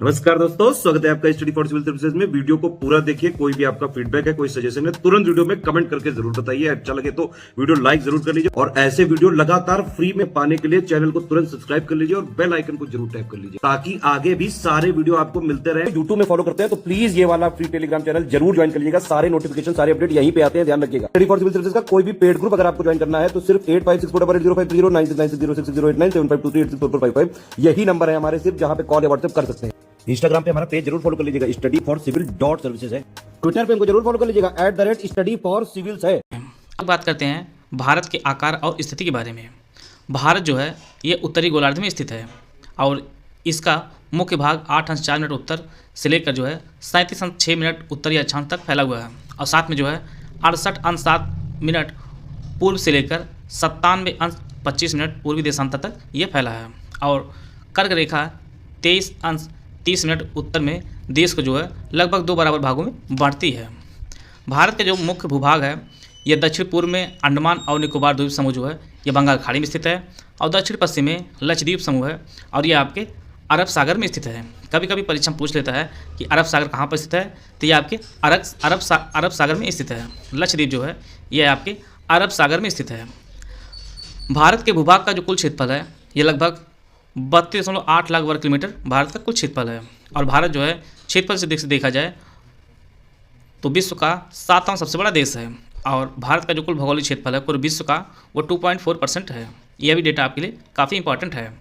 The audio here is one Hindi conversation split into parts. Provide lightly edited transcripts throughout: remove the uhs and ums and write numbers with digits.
नमस्कार दोस्तों, स्वागत है आपका स्टडी फॉर सिविल सर्विसेज में। वीडियो को पूरा देखिए। कोई भी आपका फीडबैक है, कोई सजेशन है, तुरंत वीडियो में कमेंट करके जरूर बताइए। अच्छा लगे तो वीडियो लाइक जरूर कर लीजिए और ऐसे वीडियो लगातार फ्री में पाने के लिए चैनल को तुरंत सब्सक्राइब कर लीजिए और बेल आइकन को जरूर टैप कर लीजिए ताकि आगे भी सारे वीडियो आपको मिलते रहे। यूट्यूब में फॉलो करते हैं तो प्लीज ये वाला फ्री टेलीग्राम चैनल जरूर ज्वाइन कर लीजिएगा। सारे नोटिफिकेशन, सारे अपडेट यहीं पे आते हैं, ध्यान रखिएगा। स्टडी फॉर सिविल सर्विसेज का कोई भी पेड ग्रुप अगर आपको ज्वाइन करना है तो सिर्फ 856480560660897423864455 यही नंबर है हमारे, सिर्फ जहां पे कॉल या व्हाट्सएप कर सकते हैं। इंस्टाग्राम पे हमारा पेज जरूर फॉलो कर लीजिएगा, स्टडी फॉर सिविल .सर्विसेज है। ट्विटर पे हमको जरूर फॉलो कर लीजिएगा, @study for civils है। अब बात करते हैं भारत के आकार और स्थिति के बारे में। भारत जो है ये उत्तरी गोलार्ध में स्थित है और इसका मुख्य भाग 8 अंश 4 मिनट उत्तर से लेकर जो है 37 अंश 6 मिनट उत्तरी अक्षांश तक फैला हुआ है और साथ में जो है 68 अंश 7 मिनट पूर्व से लेकर 97 अंश 25 मिनट पूर्वी देशांतर तक ये फैला है और कर्क रेखा 23 अंश 30 मिनट उत्तर में देश को जो है लगभग 2 बराबर भागों में बांटती है। भारत के जो मुख्य भूभाग है ये दक्षिण पूर्व में अंडमान और निकोबार द्वीप समूह जो है ये बंगाल खाड़ी में स्थित है और दक्षिण पश्चिम में लक्षद्वीप समूह है और ये आपके अरब सागर में स्थित है। कभी कभी परीक्षा पूछ लेता है कि अरब सागर कहाँ पर स्थित है, तो ये आपके अरब सागर में स्थित है। लक्षद्वीप जो है ये आपके अरब सागर में स्थित है। भारत के भूभाग का जो कुल क्षेत्रफल है ये लगभग 32.8 लाख वर्ग किलोमीटर भारत का कुल क्षेत्रफल है और भारत जो है क्षेत्रफल से देखा जाए तो विश्व का 7वां सबसे बड़ा देश है और भारत का जो कुल भौगोलिक क्षेत्रफल है पूरे विश्व का वो 2.4% है। यह भी डेटा आपके लिए काफ़ी इंपॉर्टेंट है।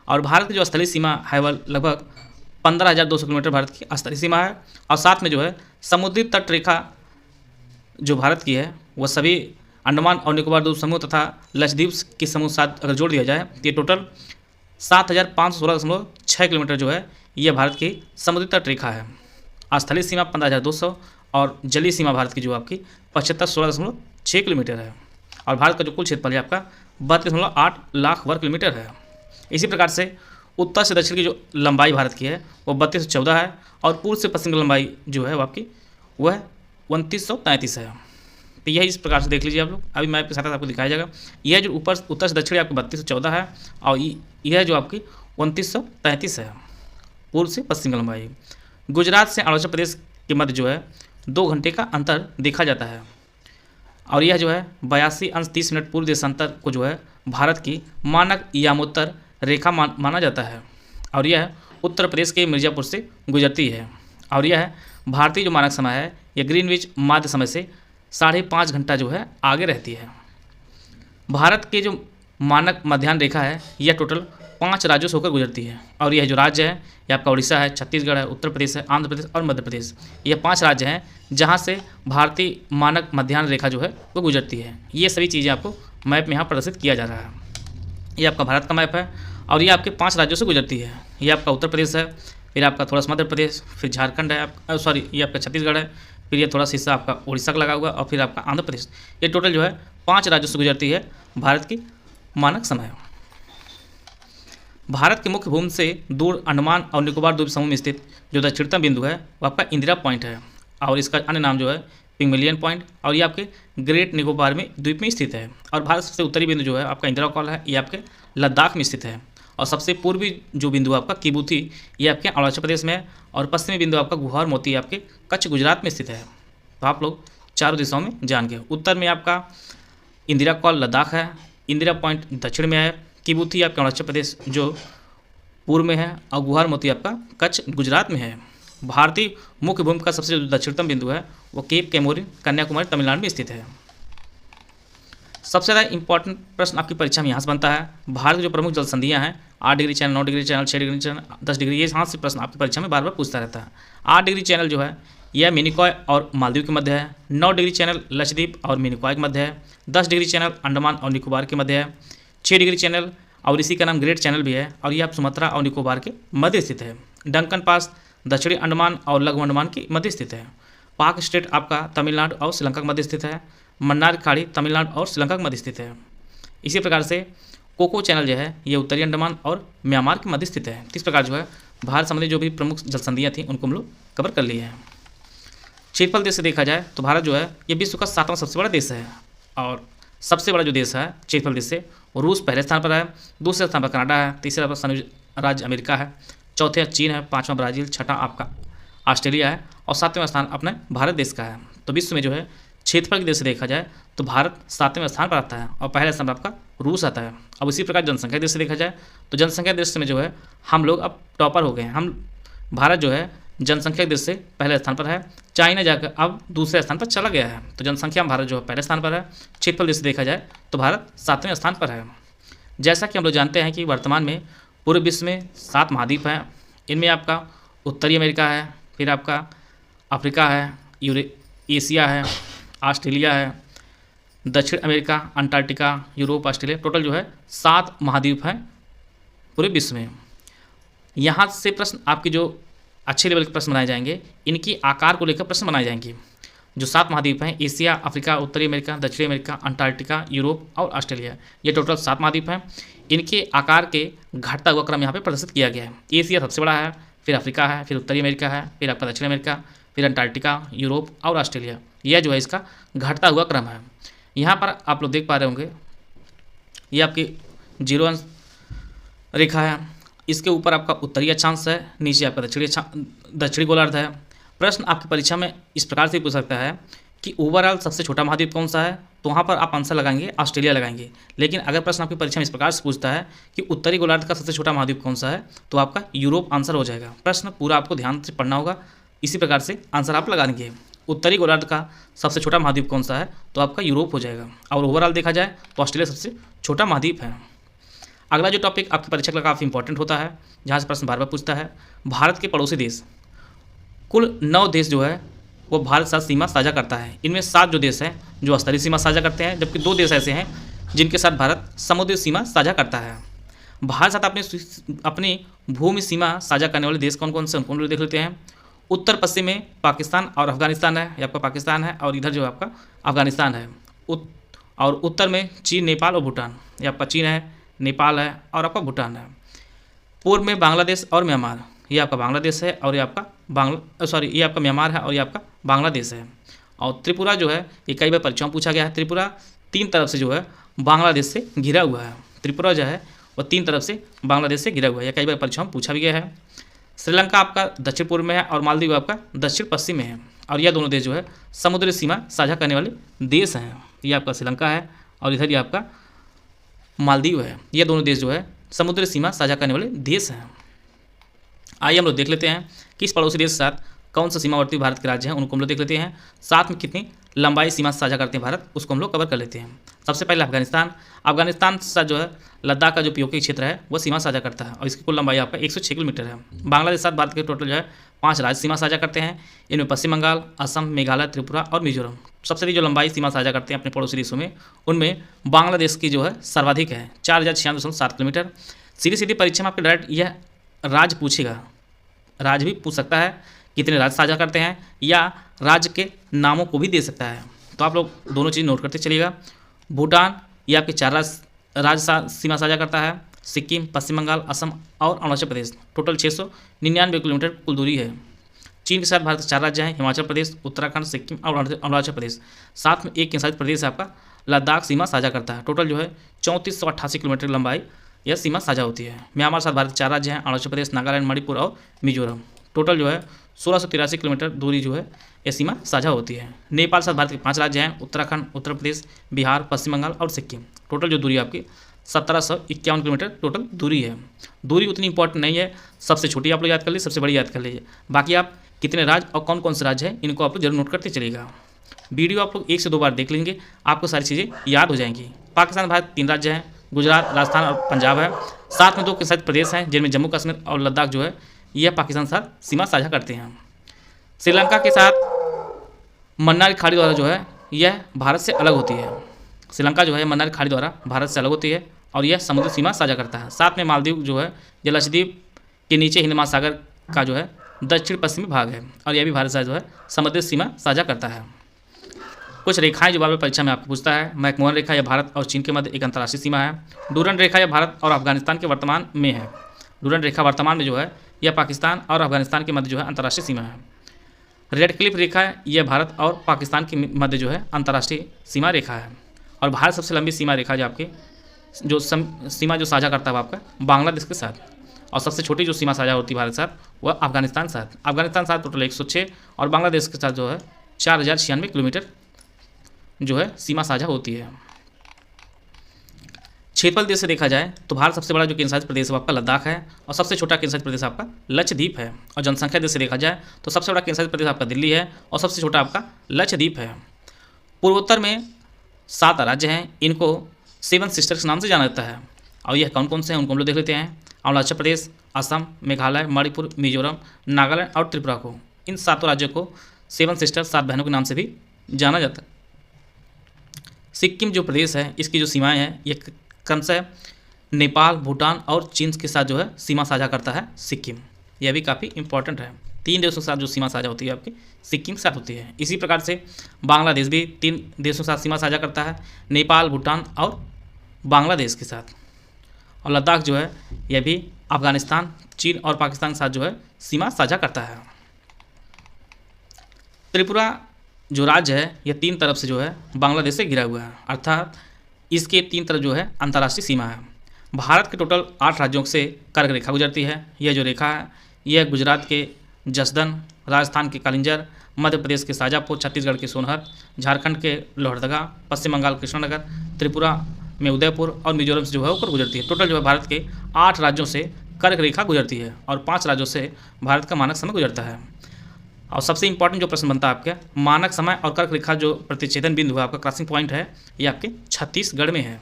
और भारत की जो स्थलीय सीमा है वह लगभग 15,200 किलोमीटर भारत की स्थलीय सीमा है और साथ में जो है समुद्री तट रेखा जो भारत की है वह सभी अंडमान और निकोबार द्वीप समूह तथा लक्षद्वीप के समूह साथ अगर जोड़ दिया जाए तो ये टोटल 7,516.6 किलोमीटर जो है यह भारत की समुद्री तट रेखा है। स्थलीय सीमा 15,200 और जलीय सीमा भारत की जो आपकी 75,16.6 किलोमीटर है और भारत का जो कुल क्षेत्रफल है आपका 32.8 लाख वर्ग किलोमीटर है। इसी प्रकार से उत्तर से दक्षिण की जो लंबाई भारत की है वो 3214 है और पूर्व से पश्चिम की लंबाई जो है वो आपकी वह 2933 है। तो यह इस प्रकार से देख लीजिए आप लोग। अभी मैप के साथ आपको दिखाया जाएगा। यह जो ऊपर उत्तर से दक्षिण आपकी 3214 है और यह जो आपकी 2933 है पूर्व से पश्चिम की लंबाई। गुजरात से अरुणाचल प्रदेश के मध्य जो है 2 घंटे का अंतर देखा जाता है और यह जो है 82 अंश 30 मिनट पूर्व देशांतर को जो है भारत की मानक यामोत्तर रेखा माना जाता है और यह उत्तर प्रदेश के मिर्ज़ापुर से गुजरती है और यह भारतीय जो मानक समय है यह ग्रीनविच माध्य समय से 5.5 घंटा जो है आगे रहती है। भारत के जो मानक मध्याह्न रेखा है यह टोटल 5 राज्यों से होकर गुजरती है और यह जो राज्य है यह आपका उड़ीसा है, छत्तीसगढ़ है, उत्तर प्रदेश है, आंध्र प्रदेश और मध्य प्रदेश। यह 5 राज्य हैं जहां से भारतीय मानक मध्याह्न रेखा जो है वो गुजरती है। ये सभी चीज़ें आपको मैप में यहाँ प्रदर्शित किया जा रहा है। ये आपका भारत का मैप है और ये आपके 5 राज्यों से गुजरती है। ये आपका उत्तर प्रदेश है, फिर आपका थोड़ा सा मध्य प्रदेश, फिर झारखंड है, ये आपका छत्तीसगढ़ है, फिर ये थोड़ा सा हिस्सा आपका उड़ीसा का लगा हुआ और फिर आपका आंध्र प्रदेश। ये टोटल जो है 5 राज्यों से गुजरती है भारत की मानक समय। भारत के मुख्य भूमि से दूर अंडमान और निकोबार द्वीप समूह में स्थित जो दक्षिणतम बिंदु है वह आपका इंदिरा पॉइंट है और इसका अन्य नाम जो है पिग्मलियन पॉइंट और ये आपके ग्रेट निकोबार में द्वीप में स्थित है। और भारत सबसे उत्तरी बिंदु जो है आपका इंदिरा कॉल है, ये आपके लद्दाख में स्थित है और सबसे पूर्वी जो बिंदु आपका किबूथी ये आपके अरुणाचल प्रदेश में है और पश्चिमी बिंदु आपका गुहार मोती आपके कच्छ गुजरात में स्थित है। तो आप लोग चारों दिशाओं में जान गए। उत्तर में आपका इंदिरा कॉल लद्दाख है, इंदिरा पॉइंट दक्षिण में है, किबूथी आपका अरुणाचल प्रदेश जो पूर्व में है और गुहार मोती आपका कच्छ गुजरात में है। भारतीय मुख्य भूमि का सबसे जो दक्षिणतम बिंदु है वो केप कैमोरिन कन्याकुमारी तमिलनाडु में स्थित है। सबसे ज़्यादा इंपॉर्टेंट प्रश्न आपकी परीक्षा में यहाँ से बनता है। भारत की जो प्रमुख जल संधियाँ हैं 8 degree channel, 9 degree channel, 6 degree channel, 10 degree, ये यहाँ से प्रश्न आपकी परीक्षा में बार बार पूछता रहता है। 8 डिग्री चैनल जो है यह मिनिकॉय और मालदीव के मध्य है। 9 डिग्री चैनल लक्षद्वीप और मिनिकॉय के मध्य है। 10 डिग्री चैनल अंडमान और निकोबार के मध्य है। 6 डिग्री चैनल और इसी का नाम ग्रेट चैनल भी है और यह आप सुमात्रा और निकोबार के मध्य स्थित है। डंकन पास दक्षिणी अंडमान और लघु अंडमान के मध्य स्थित है। पाक स्टेट आपका तमिलनाडु और श्रीलंका के मध्य स्थित है। मन्नार खाड़ी तमिलनाडु और श्रीलंका के मध्य स्थित है। इसी प्रकार से कोको चैनल जो है ये उत्तरी अंडमान और म्यांमार के मध्य स्थित है। इस प्रकार जो है भारत संबंधी जो भी प्रमुख जल संधियाँ थी उनको हम लोग कवर कर लिए हैं। क्षेत्रफल देश से देखा जाए तो भारत जो है ये विश्व का 7वां सबसे बड़ा देश है और सबसे बड़ा जो देश है क्षेत्रफल देश से वो रूस पहले स्थान पर है, दूसरे स्थान पर कनाडा है, तीसरे पर संयुक्त राज्य अमेरिका है, चौथे चीन है, पाँचवां ब्राज़ील, छठा आपका ऑस्ट्रेलिया है और सातवें स्थान अपने भारत देश का है। तो विश्व में जो है क्षेत्रफल की दृष्टि से देखा जाए तो भारत सातवें स्थान पर आता है और पहले स्थान पर आपका रूस आता है। अब इसी प्रकार जनसंख्या की दृष्टि से देखा जाए तो जनसंख्या की दृष्टि में जो है हम लोग अब टॉपर हो गए हैं। हम भारत जो है जनसंख्या की दृष्टि से पहले स्थान पर है, चाइना जाकर अब दूसरे स्थान पर चला गया है। तो जनसंख्या में भारत जो है पहले स्थान पर है, क्षेत्रफल दृष्टि से देखा जाए तो भारत सातवें स्थान पर है। जैसा कि हम लोग जानते हैं कि वर्तमान में पूरे विश्व में 7 महाद्वीप हैं। इनमें आपका उत्तरी अमेरिका है, फिर आपका अफ्रीका है, एशिया है, ऑस्ट्रेलिया है, दक्षिण America, Antarctica, Europe, Australia, total जो है 7 महाद्वीप हैं पूरे विश्व में। यहाँ से प्रश्न आपके जो अच्छे लेवल के प्रश्न बनाए जाएंगे, इनकी आकार को लेकर प्रश्न बनाए जाएंगे। जो 7 महाद्वीप हैं, एशिया, अफ्रीका, उत्तरी अमेरिका, दक्षिणी अमेरिका, अंटार्कटिका, यूरोप और ऑस्ट्रेलिया, ये टोटल 7 महाद्वीप हैं। इनके आकार के घटता हुआ क्रम यहाँ पे प्रदर्शित किया गया है। एशिया सबसे बड़ा है, फिर अफ्रीका है, फिर उत्तरी अमेरिका है, फिर आपका दक्षिण अमेरिका, फिर अंटार्कटिका, यूरोप और ऑस्ट्रेलिया। यह जो है इसका घटता हुआ क्रम है। यहाँ पर आप लोग देख पा रहे होंगे, ये आपकी 0 अंश रेखा है, इसके ऊपर आपका उत्तरी अक्षांश है, नीचे आपका दक्षिणी गोलार्ध है। प्रश्न आपकी परीक्षा में इस प्रकार से पूछ सकता है कि ओवरऑल सबसे छोटा महाद्वीप कौन सा है, तो वहाँ पर आप आंसर लगाएंगे ऑस्ट्रेलिया लगाएंगे। लेकिन अगर प्रश्न आपकी परीक्षा में इस प्रकार से पूछता है कि उत्तरी गोलार्ध का सबसे छोटा महाद्वीप कौन सा है, तो आपका यूरोप आंसर हो जाएगा। प्रश्न पूरा आपको ध्यान से पढ़ना होगा, इसी प्रकार से आंसर आप लगाएंगे। उत्तरी गोलार्ध का सबसे छोटा महाद्वीप कौन सा है, तो आपका यूरोप हो जाएगा। और ओवरऑल देखा जाए तो ऑस्ट्रेलिया सबसे छोटा महाद्वीप है। अगला जो टॉपिक आपकी परीक्षा का काफ़ी इंपॉर्टेंट होता है, जहाँ से प्रश्न बार बार पूछता है, भारत के पड़ोसी देश। कुल 9 देश जो है वो भारत साथ सीमा साझा करता है। इनमें 7 जो देश हैं जो स्तरीय सीमा साझा करते हैं, जबकि 2 देश ऐसे हैं जिनके साथ भारत समुद्री सीमा साझा करता है। भारत साथ अपनी भूमि सीमा साझा करने वाले देश कौन कौन से, उनको देख लेते हैं। उत्तर पश्चिम में पाकिस्तान और अफगानिस्तान है, ये आपका पाकिस्तान है, और इधर जो है आपका अफगानिस्तान है। और उत्तर में चीन, नेपाल और भूटान, ये आपका चीन है, नेपाल है और आपका भूटान है। पूर्व में बांग्लादेश और म्यांमार, ये आपका बांग्लादेश है और ये आपका ये आपका म्यांमार है और ये आपका बांग्लादेश है। और त्रिपुरा जो है ये कई बार परीक्षाओं में पूछा गया है। त्रिपुरा 3 तरफ से जो है बांग्लादेश से घिरा हुआ है। त्रिपुरा जो है वो 3 तरफ से बांग्लादेश से घिरा हुआ है, यह कई बार परीक्षाओं में पूछा भी गया है। श्रीलंका आपका दक्षिण पूर्व में है और मालदीव आपका दक्षिण पश्चिम में है। और यह दोनों देश जो है समुद्री सीमा साझा करने वाले देश हैं। ये आपका श्रीलंका है और इधर ये आपका मालदीव है। ये दोनों देश जो है समुद्री सीमा साझा करने वाले देश हैं। आइए हम लोग देख लेते हैं कि इस पड़ोसी देश के साथ कौन सा सीमावर्ती भारत के राज्य हैं, उनको हम लोग देख लेते हैं। साथ में कितनी लंबाई सीमा साझा करते हैं भारत, उसको हम लोग कवर कर लेते हैं। सबसे पहले अफगानिस्तान। अफगानिस्तान से जो है लद्दाख का जो पीओके क्षेत्र है वह सीमा साझा करता है और इसकी कुल लंबाई आपका 106 किलोमीटर है। बांग्लादेश साथ भारत के टोटल जो है 5 राज्य सीमा साझा करते हैं। इनमें पश्चिम बंगाल, असम, मेघालय, त्रिपुरा और मिजोरम। सबसे अधिक जो लंबाई सीमा साझा करते हैं अपने पड़ोसी देशों में, उनमें बांग्लादेश की जो है सर्वाधिक है, 4096.7 किलोमीटर। सीधी सीधी परीक्षा में आपके डायरेक्ट यह राज्य पूछेगा, राज्य भी पूछ सकता है कितने राज्य साझा करते हैं, या राज्य के नामों को भी दे सकता है। तो आप लोग दोनों चीज़ नोट करते चलिएगा। भूटान ये आपके 4 राज्य सीमा साझा करता है, सिक्किम, पश्चिम बंगाल, असम और अरुणाचल प्रदेश। टोटल 699 किलोमीटर कुल दूरी है। चीन के साथ भारत के 4 राज्य हैं, हिमाचल प्रदेश, उत्तराखंड, सिक्किम और अरुणाचल प्रदेश। साथ में एक केंद्रशासित प्रदेश आपका लद्दाख सीमा साझा करता है। टोटल जो है 3488 किलोमीटर लंबाई यह सीमा साझा होती है। म्यांमार साथ भारत के 4 राज्य हैं, अरुणाचल प्रदेश, नागालैंड, मणिपुर और मिजोरम। टोटल जो है 1683 किलोमीटर दूरी जो है यह सीमा साझा होती है। नेपाल साथ भारत के 5 राज्य हैं, उत्तराखंड, उत्तर प्रदेश, बिहार, पश्चिम बंगाल और सिक्किम। टोटल जो दूरी आपकी 1751 किलोमीटर टोटल दूरी है। दूरी उतनी इंपॉर्टेंट नहीं है, सबसे छोटी आप लोग याद कर लीजिए, सबसे बड़ी याद कर लीजिए। बाकी आप कितने राज्य और कौन कौन से राज्य हैं इनको आप लोग जरूर नोट करते चलिएगा। वीडियो आप लोग 1 से 2 बार देख लेंगे, आपको सारी चीज़ें याद हो जाएंगी। पाकिस्तान भारत 3 राज्य हैं, गुजरात, राजस्थान और पंजाब है। साथ में 2 केंद्रशासित प्रदेश हैं जिनमें जम्मू कश्मीर और लद्दाख जो है यह पाकिस्तान के साथ सीमा साझा करते हैं। श्रीलंका के साथ मन्नार की खाड़ी द्वारा जो है यह भारत से अलग होती है। श्रीलंका जो है मन्नार की खाड़ी द्वारा भारत से अलग होती है और यह समुद्री सीमा साझा करता है। साथ में मालदीव जो है ये लक्षद्वीप के नीचे हिंद महासागर का जो है दक्षिण पश्चिमी भाग है और यह भी भारत से जो है समुद्री सीमा साझा करता है। कुछ रेखाएं जो बार बार परीक्षा में आपको पूछता है। मैकमोहन रेखा यह भारत और चीन के मध्य एक अंतर्राष्ट्रीय सीमा है। डूरंड रेखा यह भारत और अफगानिस्तान के वर्तमान में है। डूरंड रेखा वर्तमान में जो है यह पाकिस्तान और अफगानिस्तान के मध्य जो है अंतर्राष्ट्रीय सीमा है। रेड क्लिफ रेखा यह भारत और पाकिस्तान के मध्य जो है अंतर्राष्ट्रीय सीमा रेखा है। और भारत सबसे लंबी सीमा रेखा जो आपके सीमा जो साझा करता है आपका बांग्लादेश के साथ। और सबसे छोटी जो सीमा साझा होती है भारत के साथ वह अफगानिस्तान साथ। अफगानिस्तान साथ टोटल 106 और बांग्लादेश के साथ जो है 4096 किलोमीटर जो है सीमा साझा होती है। क्षेत्रफल देश से देखा जाए तो भारत सबसे बड़ा जो केंद्रशासित प्रदेश है आपका लद्दाख है और सबसे छोटा केंद्रशासित प्रदेश आपका लक्षद्वीप है। और जनसंख्या देश से देखा जाए तो सबसे बड़ा केंद्रशासित प्रदेश आपका दिल्ली है और सबसे छोटा आपका लक्षद्वीप है। पूर्वोत्तर में 7 राज्य हैं, इनको 7 सिस्टर्स नाम से जाना जाता है। और यह कौन कौन से हैं उनको हम लोग देख लेते हैं। अरुणाचल प्रदेश, असम, मेघालय, मणिपुर, मिजोरम, नागालैंड और त्रिपुरा को, इन 7 राज्यों को 7 सिस्टर्स 7 बहनों के नाम से भी जाना जाता है। सिक्किम जो प्रदेश है इसकी जो सीमाएं हैं ये क्रमशः नेपाल, भूटान और चीन के साथ जो है सीमा साझा करता है सिक्किम। यह भी काफ़ी इंपॉर्टेंट है। 3 देशों के साथ जो सीमा साझा होती है आपकी सिक्किम के साथ होती है। इसी प्रकार से बांग्लादेश भी 3 देशों के साथ सीमा साझा करता है, नेपाल, भूटान और बांग्लादेश के साथ। और लद्दाख जो है यह भी अफगानिस्तान, चीन और पाकिस्तान के साथ जो है सीमा साझा करता है। त्रिपुरा जो राज्य है यह 3 तरफ से जो है बांग्लादेश से घिरा हुआ है, अर्थात इसके 3 तरफ जो है अंतर्राष्ट्रीय सीमा है। भारत के टोटल 8 राज्यों से कर्क रेखा गुजरती है। यह जो रेखा है यह गुजरात के जसदन, राजस्थान के कालिंजर, मध्य प्रदेश के शाजापुर, छत्तीसगढ़ के सोनहत, झारखंड के लोहरदगा, पश्चिम बंगाल कृष्णनगर, त्रिपुरा में उदयपुर और मिजोरम से जो है ऊपर गुजरती है। टोटल जो है भारत के 8 राज्यों से कर्क रेखा गुजरती है और 5 राज्यों से भारत का मानक समय गुजरता है। और सबसे इंपॉर्टेंट जो प्रश्न बनता है आपका, मानक समय और कर्क रेखा जो प्रतिच्छेदन बिंदु है आपका क्रॉसिंग पॉइंट है ये आपके छत्तीसगढ़ में है।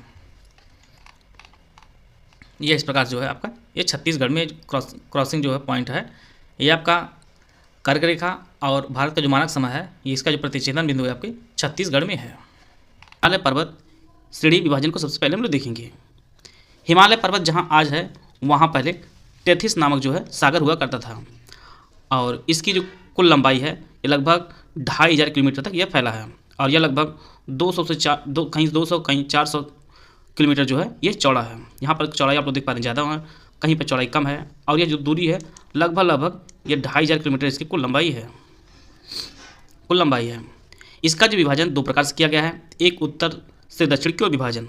ये इस प्रकार जो है आपका ये छत्तीसगढ़ में क्रॉसिंग जो है पॉइंट है ये आपका कर्क रेखा, और भारत का जो मानक समय है ये इसका जो प्रतिच्छेदन बिंदु है आपके छत्तीसगढ़ में है। हिमालय पर्वत श्रेणी विभाजन को सबसे पहले हम लोग देखेंगे। हिमालय पर्वत जहाँ आज है वहाँ पहले टेथिस नामक जो है सागर हुआ करता था और इसकी जो कुल लंबाई है ये लगभग 2500 किलोमीटर तक यह फैला है और यह लगभग 200 से कहीं 200 कहीं 400 किलोमीटर जो है ये चौड़ा है। यहाँ पर चौड़ाई आप लोग देख पा रहे हैं ज़्यादा है, कहीं पर चौड़ाई कम है और यह जो दूरी है लगभग ये 2500 किलोमीटर इसकी कुल लंबाई है। इसका जो विभाजन 2 प्रकार से किया गया है, एक उत्तर से दक्षिण की ओर विभाजन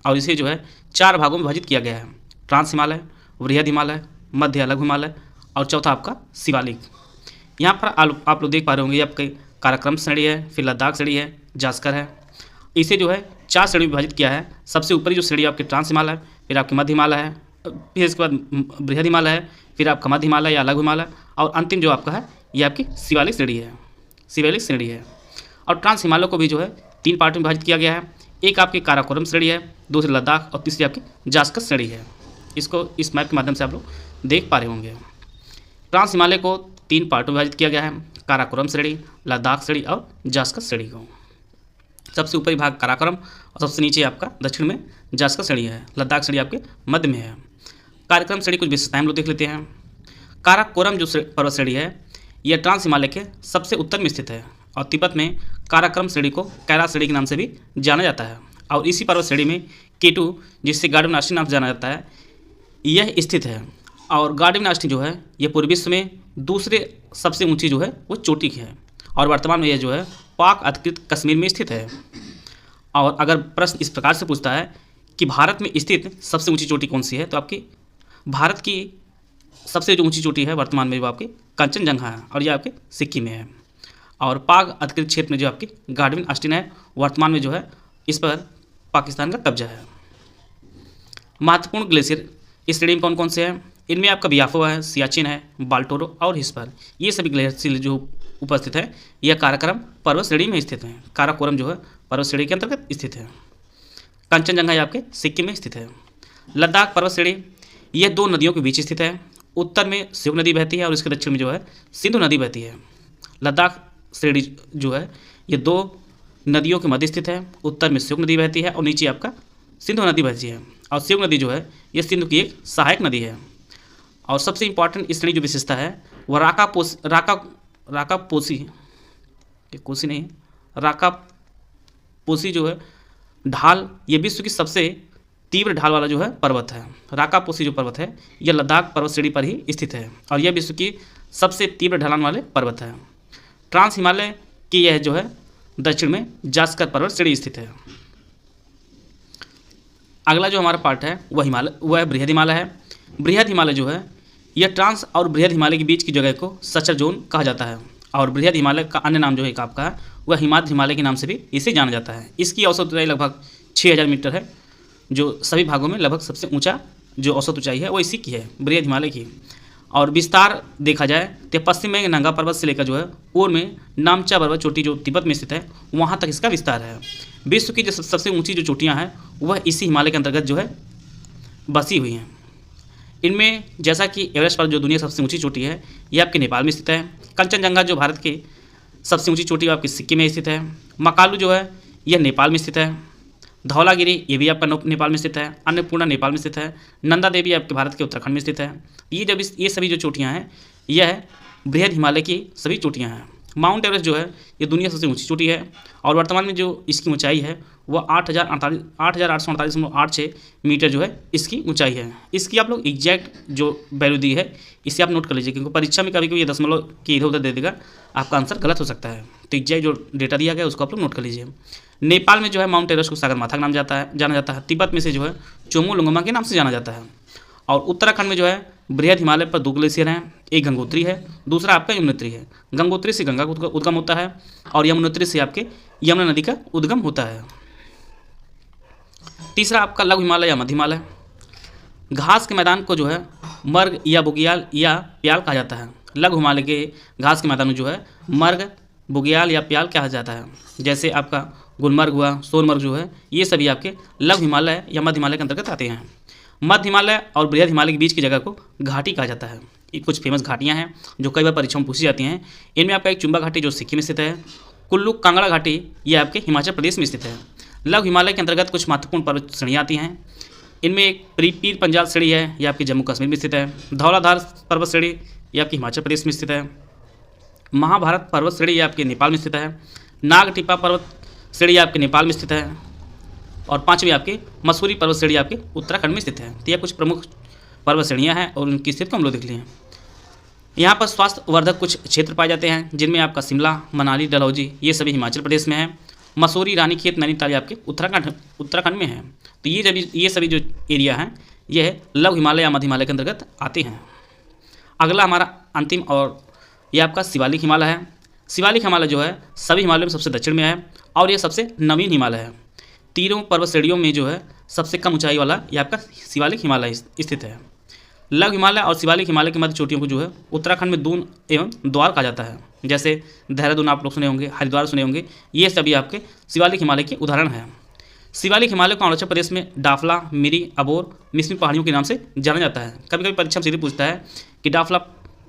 और इसे जो है 4 भागों में विभाजित किया गया है, ट्रांस हिमालय, वृहद हिमालय, मध्य अलग हिमालय और चौथा आपका शिवालिक। यहाँ पर आप लोग देख पा रहे होंगे ये आपके काराकोरम श्रेणी है, फिर लद्दाख श्रेणी है, जास्कर है। इसे जो है 4 श्रेणी में विभाजित किया है। सबसे ऊपरी जो श्रेणी आपके ट्रांस हिमालय, फिर आपके मध्य हिमालय है, फिर इसके बाद बृहद हिमालय है, फिर आपका मध्य हिमालय या अलग हिमालय और अंतिम जो आपका है ये आपकी शिवालिक श्रेणी है। और ट्रांस हिमालय को भी जो है 3 पार्ट में विभाजित किया गया है। एक आपकी काराकोरम श्रेणी है, दूसरी लद्दाख और तीसरी आपकी जास्कर श्रेणी है। इसको इस मैप के माध्यम से आप लोग देख पा रहे होंगे। ट्रांस हिमालय को 3 पार्टों में विभाजित किया गया है, काराकोरम श्रेणी, लद्दाख श्रेणी और जास्कर श्रेणी को। सबसे ऊपरी भाग काराकोरम और सबसे नीचे आपका दक्षिण में जास्कर श्रेणी है। लद्दाख श्रेणी आपके मध्य में है। काराकोरम श्रेणी कुछ विशेषताएं हम लोग देख लेते हैं। काराकोरम जो पर्वत श्रेणी है यह ट्रांस हिमालय के सबसे उत्तर में स्थित है और तिब्बत में काराकोरम श्रेणी को कैलाश श्रेणी के नाम से भी जाना जाता है। और इसी पर्वत श्रेणी में K2 जिससे गार्डन आष्टी नाम से जाना जाता है यह स्थित है। और गार्डन आष्टी जो है ये पूर्वी विश्व में दूसरे सबसे ऊंची जो है वो चोटी है और वर्तमान में यह जो है पाक अधिकृत कश्मीर में स्थित है। और अगर प्रश्न इस प्रकार से पूछता है कि भारत में स्थित सबसे ऊंची चोटी कौन सी है, तो आपकी भारत की सबसे जो ऊंची चोटी है वर्तमान में वो आपकी कंचनजंगा है और यह आपके सिक्किम में है। और पाक अधिकृत क्षेत्र में जो आपकी गार्डविन आस्टिन है वर्तमान में जो है इस पर पाकिस्तान का कब्जा है। महत्वपूर्ण ग्लेशियर इस श्रेणी में कौन कौन से हैं? इनमें आपका बियाफो है, सियाचिन है, बाल्टोरो और हिस्पर। ये सभी ग्लेशियर जो उपस्थित है यह काराकोरम पर्वत श्रेणी में स्थित है। काराकोरम जो है पर्वत श्रेणी के अंतर्गत स्थित है। कंचनजंगा ये आपके सिक्किम में स्थित है। लद्दाख पर्वत श्रेणी यह 2 नदियों के बीच स्थित है। उत्तर में शिव नदी बहती है और इसके दक्षिण में जो है सिंधु नदी बहती है। लद्दाख श्रेणी जो है ये 2 नदियों के मध्य स्थित है। उत्तर में शिव नदी बहती है और नीचे आपका सिंधु नदी बहती है। और शिव नदी जो है ये सिंधु की एक सहायक नदी है। और सबसे इंपॉर्टेंट इस श्रेणी जो विशेषता है वह राकापोसी जो है ढाल, ये विश्व की सबसे तीव्र ढाल वाला जो है पर्वत है। राकापोसी जो पर्वत है यह लद्दाख पर्वत श्रेणी पर ही स्थित है और यह विश्व की सबसे तीव्र ढलान वाले पर्वत है। ट्रांस हिमालय की यह जो है दक्षिण में जास्कर पर्वत श्रेणी स्थित है। अगला जो हमारा पार्ट है वह बृहद हिमालय है। बृहद हिमालय जो है यह ट्रांस और बृहद हिमालय के बीच की जगह को सचर जोन कहा जाता है। और बृहद हिमालय का अन्य नाम जो है आपका है वह हिमाद्री हिमालय के नाम से भी इसे जाना जाता है। इसकी औसत ऊंचाई लगभग 6000 मीटर है, जो सभी भागों में लगभग सबसे ऊंचा जो औसत ऊंचाई है वो इसी की है, बृहद हिमालय की। और विस्तार देखा जाए तो पश्चिम में नंगा पर्वत से लेकर जो है पूर्व में नामचा पर्वत चोटी जो तिब्बत में स्थित है वहाँ तक इसका विस्तार है। विश्व की जो सबसे ऊंची जो चोटियाँ हैं वह इसी हिमालय के अंतर्गत जो है बसी हुई हैं। इनमें जैसा कि एवरेस्ट पर्वत जो दुनिया की सबसे ऊंची चोटी है ये आपके नेपाल में स्थित है। कंचनजंगा जो भारत की सबसे ऊंची चोटी आपकी सिक्किम में स्थित है। मकालू जो है यह नेपाल में स्थित है। धौलागिरी ये भी आपका नेपाल में स्थित है। अन्नपूर्णा नेपाल में स्थित है। नंदा देवी आपके भारत के उत्तराखंड में स्थित है। ये सभी जो चोटियाँ हैं यह बृहद हिमालय की सभी चोटियाँ हैं। माउंट एवरेस्ट जो है ये दुनिया की सबसे ऊंची चोटी है और वर्तमान में जो इसकी ऊंचाई है वह 8,848.86 मीटर जो है इसकी ऊंचाई है। इसकी आप लोग एग्जैक्ट जो वैल्यू दी है इसे आप नोट कर लीजिए, क्योंकि परीक्षा में कभी कभी ये दशमलव की इधर उधर दे देगा, आपका आंसर गलत हो सकता है। तो एग्जैक्ट जो डेटा दिया गया है उसको आप लोग नोट कर लीजिए। नेपाल में जो है माउंट एवरेस्ट को सागरमाथा का नाम जाना जाता है। तिब्बत में से जो है चोमोलुंगमा के नाम से जाना जाता है। और उत्तराखंड में जो है बृहद हिमालय पर 2 ग्लेशियर हैं, एक गंगोत्री है, दूसरा आपका यमुनोत्री है। गंगोत्री से गंगा का उद्गम होता है और यमुनोत्री से आपके यमुना नदी का उद्गम होता है। तीसरा आपका लघु हिमालय या मध्य हिमालय। घास के मैदान को जो है मर्ग या बुग्याल या प्याल कहा जाता है। लघु हिमालय के घास के मैदान में जो है मर्ग, बुग्याल या प्याल कहा जाता है। जैसे आपका गुलमर्ग हुआ, सोनमर्ग जो है ये सभी आपके लघु हिमालय या मध्य हिमालय के अंतर्गत आते हैं। मध्य हिमालय और बृहद हिमालय के बीच की जगह को घाटी कहा जाता है। ये कुछ फेमस घाटियाँ हैं जो कई बार परीक्षाओं में पूछी जाती हैं। इनमें आपका एक चुम्बा घाटी जो सिक्किम में स्थित है। कुल्लू कांगड़ा घाटी ये आपके हिमाचल प्रदेश में स्थित है। लघु हिमालय के अंतर्गत कुछ महत्वपूर्ण पर्वत श्रेणियाँ आती हैं। इनमें एक पीर पंजाल श्रेणी है, ये आपकी जम्मू कश्मीर में स्थित है। धौलाधार पर्वत श्रेणी ये आपकी हिमाचल प्रदेश में स्थित है। महाभारत पर्वत श्रेणी ये आपके नेपाल में स्थित है। नागटिप्पा पर्वत श्रेणी आपके नेपाल में स्थित है। और 5वीं आपकी मसूरी पर्वत श्रेणी आपके उत्तराखंड में स्थित है। तो यह कुछ प्रमुख पर्वत श्रेणियाँ हैं और उनकी स्थिति को हम लोग देख लिए। यहाँ पर स्वास्थ्यवर्धक कुछ क्षेत्र पाए जाते हैं जिनमें आपका शिमला, मनाली, डलहौजी ये सभी हिमाचल प्रदेश में है। मसूरी, रानीखेत, नैनीताल आपके उत्तराखंड में है। तो ये सभी जो एरिया हैं यह लघु हिमालय या मध्य हिमालय के अंतर्गत आते हैं। अगला हमारा अंतिम और यह आपका शिवालिक हिमालय है। शिवालिक हिमालय जो है सभी हिमालयों में सबसे दक्षिण में है और यह सबसे नवीन हिमालय है। तीनों पर्वत श्रेणियों में जो है सबसे कम ऊंचाई वाला यह आपका शिवालिक हिमालय स्थित है। लघु हिमालय और शिवालिक हिमालय के मध्य चोटियों को जो है उत्तराखंड में दून एवं द्वार कहा जाता है। जैसे देहरादून आप लोग सुने होंगे, हरिद्वार सुने होंगे, ये सभी आपके शिवालिक हिमालय के उदाहरण हैं। शिवालिक हिमालय को अरुणाचल प्रदेश में डाफला, मिरी, अबोर, मिसमी पहाड़ियों के नाम से जाना जाता है। कभी कभी परीक्षा में सीधे पूछता है कि डाफला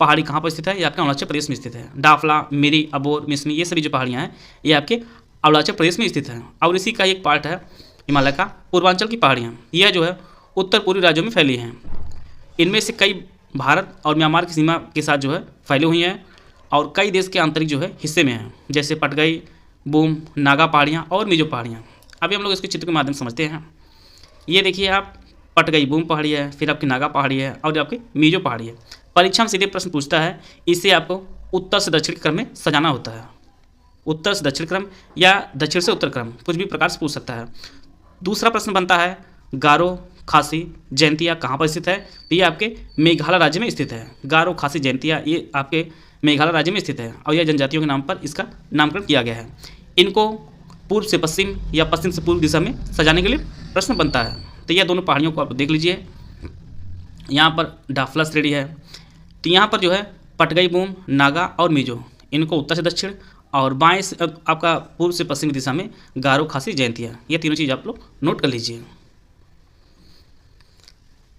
पहाड़ी कहाँ पर स्थित है, ये आपके अरुणाचल प्रदेश में स्थित है। डाफला, मिरी, अबोर, मिसमी ये सभी जो पहाड़ियाँ हैं ये आपके अरुणाचल प्रदेश में स्थित है। और इसी का एक पार्ट है हिमालय का पूर्वांचल की पहाड़ियाँ, यह जो है उत्तर पूर्वी राज्यों में फैली हैं। इनमें से कई भारत और म्यांमार की सीमा के साथ जो है फैली हुई हैं और कई देश के आंतरिक जो है हिस्से में हैं, जैसे पटगई, बूम, नागा पहाड़ियाँ और मिजो पहाड़ियाँ। अभी हम लोग इसके चित्र के माध्यम से समझते हैं। ये देखिए आप, पटगई बूम पहाड़ी है, फिर आपकी नागा पहाड़ी है और आपकी मिजो पहाड़ी है। परीक्षा में सीधे प्रश्न पूछता है, इसे आपको उत्तर से दक्षिण क्रम में सजाना होता है। उत्तर से दक्षिण क्रम या दक्षिण से उत्तर क्रम कुछ भी प्रकार से पूछ सकता है। दूसरा प्रश्न बनता है, गारो, खासी, जयंतिया कहाँ पर स्थित है, तो ये आपके मेघालय राज्य में स्थित है। गारो, खासी, जयंतिया ये आपके मेघालय राज्य में स्थित है और यह जनजातियों के नाम पर इसका नामकरण किया गया है। इनको पूर्व से पश्चिम या पश्चिम से पूर्व दिशा में सजाने के लिए प्रश्न बनता है। तो यह दोनों पहाड़ियों को आप देख लीजिए। यहाँ पर डाफला श्रेणी है, तो यहाँ पर जो है पटगई, बूम, नागा और मिजो, इनको उत्तर से दक्षिण और बाएं से आपका पूर्व से पश्चिमी दिशा में गारो, खासी, जयंतिया, ये तीनों चीज़ आप लोग नोट कर लीजिए।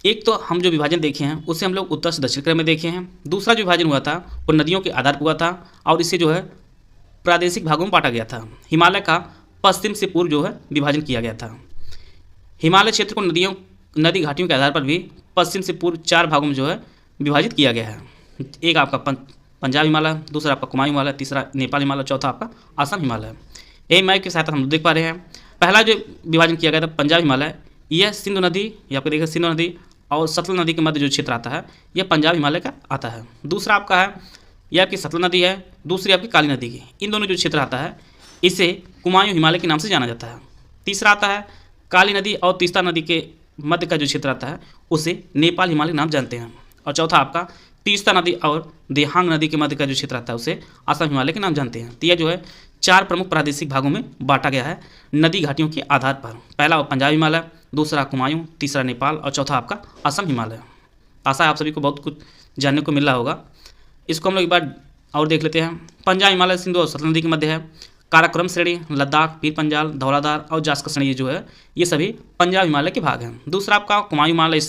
एक तो हम जो विभाजन देखे हैं उससे हम लोग उत्तर से दक्षिण क्रम में देखे हैं। दूसरा जो विभाजन हुआ था वो नदियों के आधार पर हुआ था और इसे जो है प्रादेशिक भागों में बांटा गया था। हिमालय का पश्चिम से पूर्व जो है विभाजन किया गया था। हिमालय क्षेत्र को नदी घाटियों के आधार पर भी पश्चिम से पूर्व 4 भागों में जो है विभाजित किया गया है। एक आपका पंजाब हिमालय, दूसरा आपका कुमाऊं हिमालय, तीसरा नेपाल हिमालय, चौथा आपका असम हिमालय। यही मैप की सहायता हम देख पा रहे हैं। पहला जो विभाजन किया गया था पंजाब हिमालय, यह सिंधु नदी, या आपको देखिए सिंधु नदी और सतलज नदी के मध्य जो क्षेत्र आता है यह पंजाब हिमालय का आता है। दूसरा आपका है यह आपकी सतलज नदी है, दूसरी आपकी काली नदी की, इन दोनों जो क्षेत्र आता है इसे कुमाऊं हिमालय के नाम से जाना जाता है। तीसरा आता है काली नदी और तीस्ता नदी के मध्य का जो क्षेत्र आता है उसे नेपाल हिमालय के नाम जानते हैं। और चौथा आपका तीस्ता नदी और देहांग नदी के मध्य का जो क्षेत्र आता है उसे असम हिमालय के नाम जानते हैं। तो यह जो है 4 प्रमुख प्रादेशिक भागों में बांटा गया है नदी घाटियों के आधार पर। पहला वो पंजाब हिमालय, दूसरा कुमायूं, तीसरा नेपाल और चौथा आपका असम हिमालय। आशा है आप सभी को बहुत कुछ जानने को मिल रहा होगा। इसको हम लोग एक बार और देख लेते हैं। पंजाब हिमालय सिंधु और सतलज नदी के मध्य है। काराकोरम श्रेणी, लद्दाख, पीर पंजाल, धौलाधार और जास्कर श्रेणी जो है ये सभी पंजाब हिमालय के भाग हैं। दूसरा आपका कुमायूं हिमालय,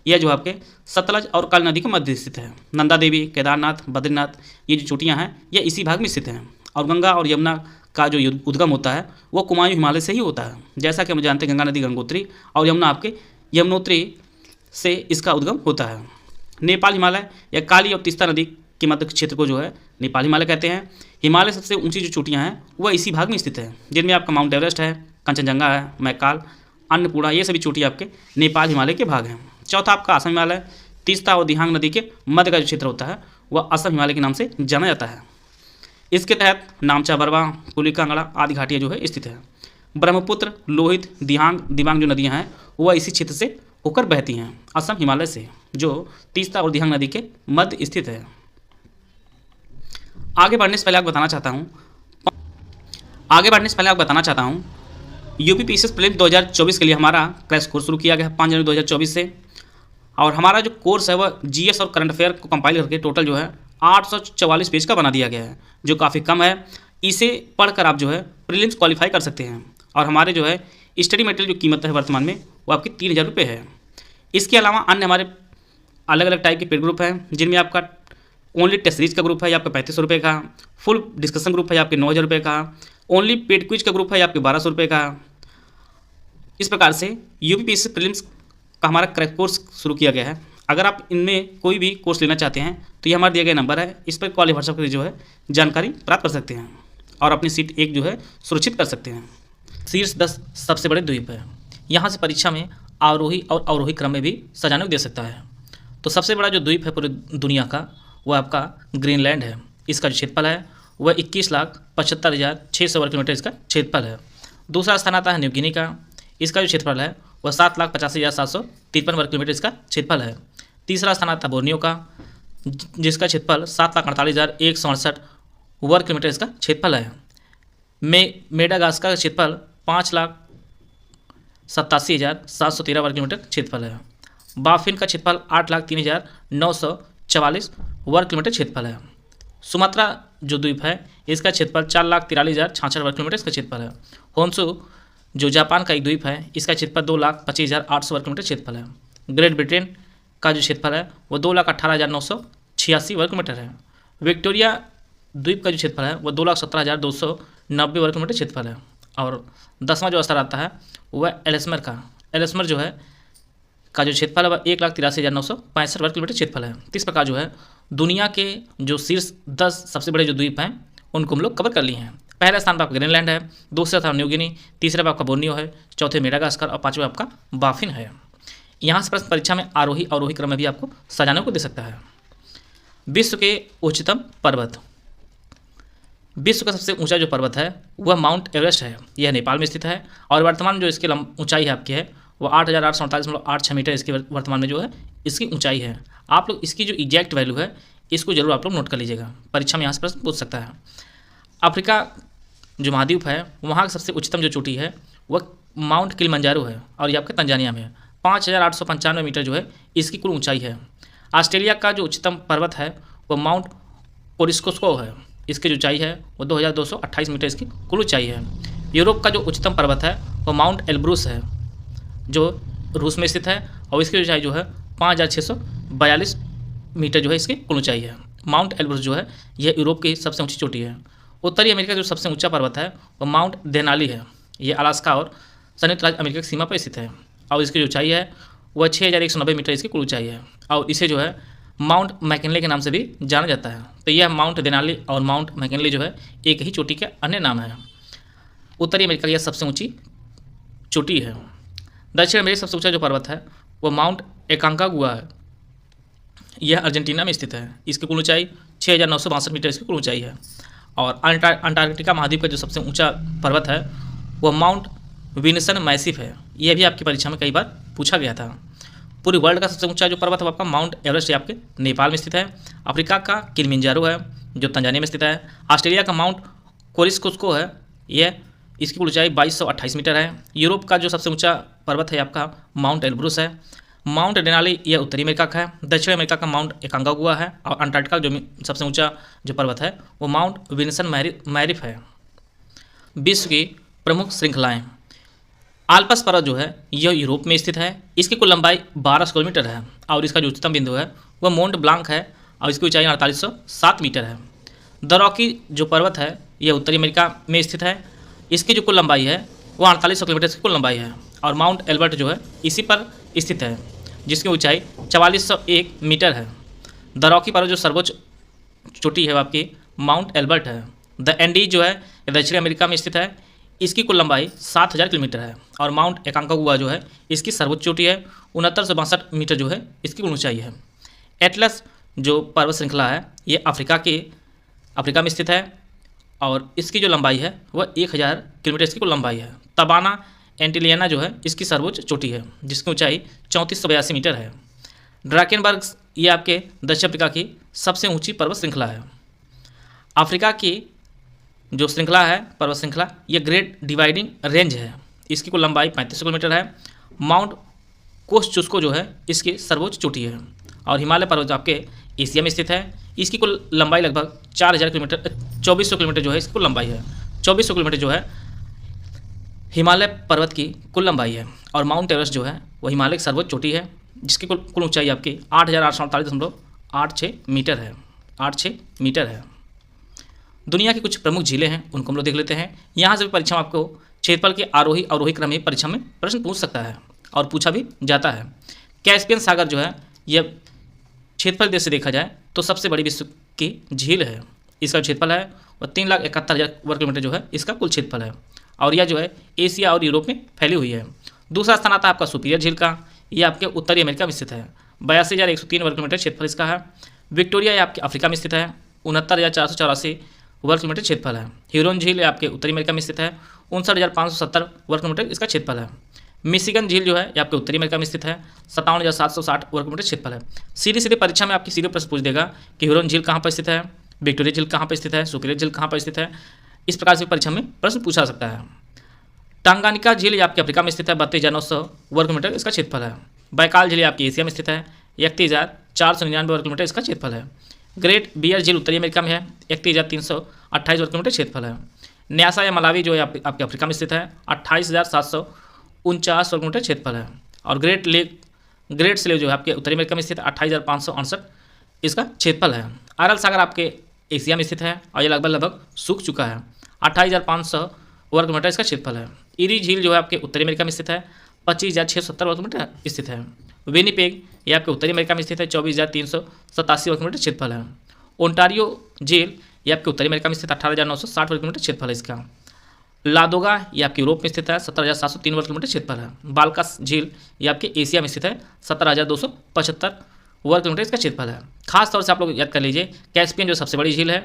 यह जो आपके सतलज और काली नदी के मध्य स्थित है। नंदा देवी, केदारनाथ, बद्रीनाथ ये जो चोटियाँ हैं ये इसी भाग में स्थित हैं। और गंगा और यमुना का जो उद्गम होता है वो कुमायूं हिमालय से ही होता है। जैसा कि हम जानते हैं गंगा नदी गंगोत्री और यमुना आपके यमुनोत्री से इसका उद्गम होता है। नेपाल हिमालय या काली और तीस्ता नदी के मध्य क्षेत्र को जो है नेपाल हिमालय कहते हैं। हिमालय सबसे ऊंची जो चोटियाँ हैं वह इसी भाग में स्थित है, जिनमें आपका माउंट एवरेस्ट है, कंचनजंगा है, मैकाल, अन्नपूर्णा ये सभी चोटियाँ आपके नेपाल हिमालय के भाग हैं। चौथा आपका असम हिमालय, तीस्ता और दिहांग नदी के मध्य का जो क्षेत्र होता है वह असम हिमालय के नाम से जाना जाता है। इसके तहत नामचा, बरवा, कुलिकांगड़ा आदि घाटियाँ जो है स्थित है। ब्रह्मपुत्र, लोहित, दिहांग, दिबांग जो नदियाँ हैं वह इसी क्षेत्र से होकर बहती हैं असम हिमालय से, जो तीस्ता और दिहांग नदी के मध्य स्थित है। आगे बढ़ने से पहले आपको बताना चाहता हूँ यूपीपीएससी प्रीलिम्स 2024 के लिए हमारा क्रैश कोर्स शुरू किया गया है 5 जनवरी 2024 से। और हमारा जो कोर्स है वह जीएस और करंट अफेयर को कंपाइल करके टोटल जो है 844 पेज का बना दिया गया है, जो काफ़ी कम है। इसे पढ़कर आप जो है प्रीलिम्स क्वालिफाई कर सकते हैं। और हमारे जो है स्टडी मटेरियल जो कीमत है वर्तमान में वो आपकी 3000 रुपये है। इसके अलावा अन्य हमारे अलग अलग टाइप के पेड ग्रुप हैं, जिनमें आपका ओनली टेस्ट सीरीज का ग्रुप है आपका 3500 रुपये का, फुल डिस्कशन ग्रुप है आपके 9000 रुपये का, ओनली पेड क्विज का ग्रुप है आपके 1200 रुपये का। इस प्रकार से यूपीपीएससी प्रीलिम्स का हमारा क्रैक कोर्स शुरू किया गया है। अगर आप इनमें कोई भी कोर्स लेना चाहते हैं तो ये हमारा दिया गया नंबर है, इस पर कॉल या व्हाट्सएप करके जो है जानकारी प्राप्त कर सकते हैं और अपनी सीट एक जो है सुरक्षित कर सकते हैं। शीर्ष 10 सबसे बड़े द्वीप है। यहाँ से परीक्षा में आरोही और अवरोही क्रम में भी सजाने को दे सकता है। तो सबसे बड़ा जो द्वीप है पूरी दुनिया का वह आपका ग्रीनलैंड है। इसका जो क्षेत्रफल है वह 21,75,600 वर्ग किलोमीटर इसका क्षेत्रफल है। दूसरा स्थान आता है न्यू गिनी का। इसका जो क्षेत्रफल है वह 7,85,753 वर्ग किलोमीटर इसका क्षेत्रफल है। तीसरा स्थान आता है बोर्नियो का, जिसका क्षेत्रफल 7,48,168 वर्ग किलोमीटर इसका क्षेत्रफल है। मेडागास्कर का क्षेत्रफल 5,87,713 वर्ग किलोमीटर क्षेत्रफल है। बाफिन का क्षेत्रफल 8,03,944 वर्ग किलोमीटर क्षेत्रफल है। सुमात्रा जो द्वीप है इसका क्षेत्रफल 4,43,066 वर्ग किलोमीटर इसका क्षेत्रफल है। होन्शु जो जापान का एक द्वीप है इसका क्षेत्रफल 2,25,800 वर्ग किलोमीटर क्षेत्रफल है। ग्रेट ब्रिटेन का जो क्षेत्रफल है वो 2,18,986 वर्ग किलोमीटर है। विक्टोरिया द्वीप का जो क्षेत्रफल है वह 2,17,290 वर्ग किलोमीटर क्षेत्रफल है। और 10वां जो स्तर आता है वह एलिसमर का। एलिसमर जो है का जो क्षेत्रफल है वह 1,83,965 वर्ग किलोमीटर क्षेत्रफल है। तो इस प्रकार जो है दुनिया के जो शीर्ष 10 सबसे बड़े जो द्वीप हैं उनको हम लोग कवर कर लिए हैं। पहला स्थान पर आपका ग्रीनलैंड है, दूसरा था न्यू गिनी, तीसरा पर आपका बोर्नियो है, चौथे मेडागास्कर और पांचवा आपका बाफिन है। यहाँ से प्रश्न परीक्षा में आरोही अवरोही क्रम में भी आपको सजाने को दे सकता है। विश्व के उच्चतम पर्वत। विश्व का सबसे ऊंचा जो पर्वत है वह माउंट एवरेस्ट है। यह नेपाल में स्थित है और वर्तमान जो इसकी ऊंचाई है आपकी है वो 8,848.86 मीटर इसकी वर्तमान में जो है इसकी ऊंचाई है। आप लोग इसकी जो एग्जैक्ट वैल्यू है इसको जरूर आप लोग नोट कर लीजिएगा, परीक्षा में यहाँ से प्रश्न पूछ सकता है। अफ्रीका जो महाद्वीप है वहाँ की सबसे उच्चतम जो चोटी है वह माउंट किलिमंजारो है और ये आपके तंजानिया में है। 5,895 मीटर जो है इसकी कुल ऊंचाई है। ऑस्ट्रेलिया का जो उच्चतम पर्वत है वह माउंट कोरिस्कोस्को है। इसकी जो ऊंचाई है वो 2,228 मीटर इसकी कुल ऊंचाई है। यूरोप का जो उच्चतम पर्वत है वह माउंट एल्ब्रूस है जो रूस में स्थित है और इसकी ऊंचाई जो है 5,642 मीटर जो है इसकी कुल ऊंचाई है। माउंट एल्ब्रूस जो है यह यूरोप की सबसे ऊंची चोटी है। उत्तरी अमेरिका का जो सबसे ऊंचा पर्वत है वह माउंट देनाली है। ये अलास्का और संयुक्त राज्य अमेरिका की सीमा पर स्थित है और इसकी जो ऊंचाई है वह 6,190 मीटर इसकी कुल ऊंचाई है और इसे जो है माउंट मैकिनले के नाम से भी जाना जाता है। तो यह माउंट देनाली और माउंट मैकिनले जो है एक ही चोटी के अन्य नाम है। उत्तरी अमेरिका की यह सबसे ऊंची चोटी है। दक्षिण अमेरिका सबसे ऊंचा जो पर्वत है वह माउंट एकांकागुआ है। यह अर्जेंटीना में स्थित है। इसकी कुल ऊंचाई 6,962 मीटर इसकी कुल ऊंचाई है। और अंटार्कटिका महाद्वीप का जो सबसे ऊंचा पर्वत है वह माउंट विन्सन मैसिफ है। यह भी आपकी परीक्षा में कई बार पूछा गया था। पूरे वर्ल्ड का सबसे ऊंचा जो पर्वत है वो आपका माउंट एवरेस्ट है, आपके नेपाल में स्थित है। अफ्रीका का किलिमंजारो है जो तंजानिया में स्थित है। ऑस्ट्रेलिया का माउंट कोरिस्कोस्को है, यह इसकी कुल ऊंचाई 2228 मीटर है। यूरोप का जो सबसे ऊंचा पर्वत है आपका माउंट एल्ब्रुस है। माउंट डेनाली यह उत्तरी अमेरिका का है। दक्षिण अमेरिका का माउंट एकांकागुआ है। और अंटार्कटिका जो सबसे ऊंचा जो पर्वत है वो माउंट विल्सन मैरिफ है। विश्व की प्रमुख श्रृंखलाएं, आल्प्स पर्वत जो है यह यूरोप में स्थित है। इसकी कुल लंबाई 1200 किलोमीटर है और इसका जो उच्चतम बिंदु है वह मोंट ब्लांक है और इसकी ऊंचाई 4807 मीटर है। द रॉकी जो पर्वत है यह उत्तरी अमेरिका में स्थित है। इसकी जो कुल लंबाई है वो 4800 किलोमीटर की कुल लंबाई है। और माउंट एल्बर्ट जो है इसी पर स्थित है जिसकी ऊंचाई 4401 मीटर है। द रॉकी पर्वत जो सर्वोच्च चोटी है वो आपकी माउंट एल्बर्ट है। द एंडीज जो है ये दक्षिण अमेरिका में स्थित है। इसकी कुल लंबाई 7000 किलोमीटर है। और माउंट एकांकागुआ जो है इसकी सर्वोच्च चोटी है, 6962 मीटर जो है इसकी कुल ऊंचाई है। एटलस जो पर्वत श्रृंखला है ये अफ्रीका में स्थित है और इसकी जो लंबाई है वह 1000 किलोमीटर इसकी कुल लंबाई है। तबाना एंटिलियाना जो है इसकी सर्वोच्च चोटी है जिसकी ऊंचाई 3482 मीटर है। ड्राकेनबर्ग ये आपके दक्षिण अफ्रीका की सबसे ऊंची पर्वत श्रृंखला है। अफ्रीका की जो श्रृंखला है पर्वत श्रृंखला ये ग्रेट डिवाइडिंग रेंज है। इसकी कुल लंबाई 3500 किलोमीटर है। माउंट कोस्चुस्को जो है इसकी सर्वोच्च चोटी है। और हिमालय पर्वत जो आपके एशिया में स्थित है इसकी कुल लंबाई लगभग 4000 किलोमीटर 2400 किलोमीटर जो है इसकी कुल लंबाई है। 2400 किलोमीटर जो है हिमालय पर्वत की कुल लंबाई है। और माउंट एवरेस्ट जो है वह हिमालय की सर्वोच्च चोटी है जिसकी कुल ऊंचाई आपकी 8848.86 मीटर है। 86 मीटर है। दुनिया की कुछ प्रमुख झीलें हैं उनको हम लोग देख लेते हैं। यहाँ से भी परीक्षा में आपको क्षेत्रफल के आरोही अवरोही क्रम में परीक्षा में प्रश्न पूछ सकता है और पूछा भी जाता है। कैस्पियन सागर जो है यह क्षेत्रफल देश से देखा जाए तो सबसे बड़ी विश्व की झील है। इसका क्षेत्रफल है वह 3,71,000 वर्ग किलोमीटर जो है इसका कुल क्षेत्रफल है। और यह जो है एशिया और यूरोप में फैली हुई है। दूसरा स्थान आता है आपका सुपीरियर झील का, यह आपके उत्तरी अमेरिका में स्थित है। 82,103 वर्ग किलोमीटर क्षेत्रफल इसका है। विक्टोरिया ये आपके अफ्रीका में स्थित है। 69,484 वर्ग किलोमीटर क्षेत्रफल है। ह्यूरोन झील आपके उत्तरी अमेरिका में स्थित है। 59,570 वर्ग किलोमीटर इसका क्षेत्रफल है। मिशिगन झील जो है ये आपके उत्तरी अमेरिका में स्थित है। 57,760 वर्ग किलोमीटर क्षेत्रफल है। सीधी सीधी परीक्षा में आपकी सीधे प्रश्न पूछ देगा कि ह्यूरोन झील कहाँ पर स्थित है, विक्टोरिया झील कहाँ पर स्थित है, सुपीरियर झील कहाँ पर स्थित है। इस प्रकार से परीक्षा में प्रश्न पूछा सकता है। टांगानिका झील आपके अफ्रीका में स्थित है। 32,900 वर्ग किलोमीटर इसका क्षेत्रफल है। बैकाल झील आपकी एशिया में स्थित है। 31,499 वर्ग किलोमीटर इसका क्षेत्रफल है। ग्रेट बियर झील उत्तरी अमेरिका में है। 31,328 वर्ग किलोमीटर क्षेत्रफल है। न्यासा या मलावी जो है आपके अफ्रीका में स्थित है। 28,749 वर्ग किलोमीटर क्षेत्रफल है। और ग्रेट स्लेव जो है आपके उत्तरी अमेरिका में स्थित है। 28,568 इसका क्षेत्रफल है। अरल सागर आपके एशिया में स्थित है और ये लगभग सूख चुका है। 28,500 वर्ग किलोमीटर इसका क्षेत्रफल है। इरी झील जो है आपके उत्तरी अमेरिका में स्थित है। 25,670 वर्ग किलोमीटर स्थित है। विनिपेग ये आपके उत्तरी अमेरिका में स्थित है। 24,387 वर्ग किलोमीटर क्षेत्रफल है। ओंटारियो झील ये आपके उत्तरी अमेरिका में स्थित 18,960 वर्ग किलोमीटर क्षेत्रफल है इसका। लादोगा ये आपके यूरोप में स्थित है। 17,703 वर्ग किलोमीटर क्षेत्रफल है। बाल्कस झील ये आपके एशिया में स्थित है। 17,275 वर्ग किलोमीटर इसका क्षेत्रफल है। खास तौर से आप लोग याद कर लीजिए कैस्पियन जो सबसे बड़ी झील है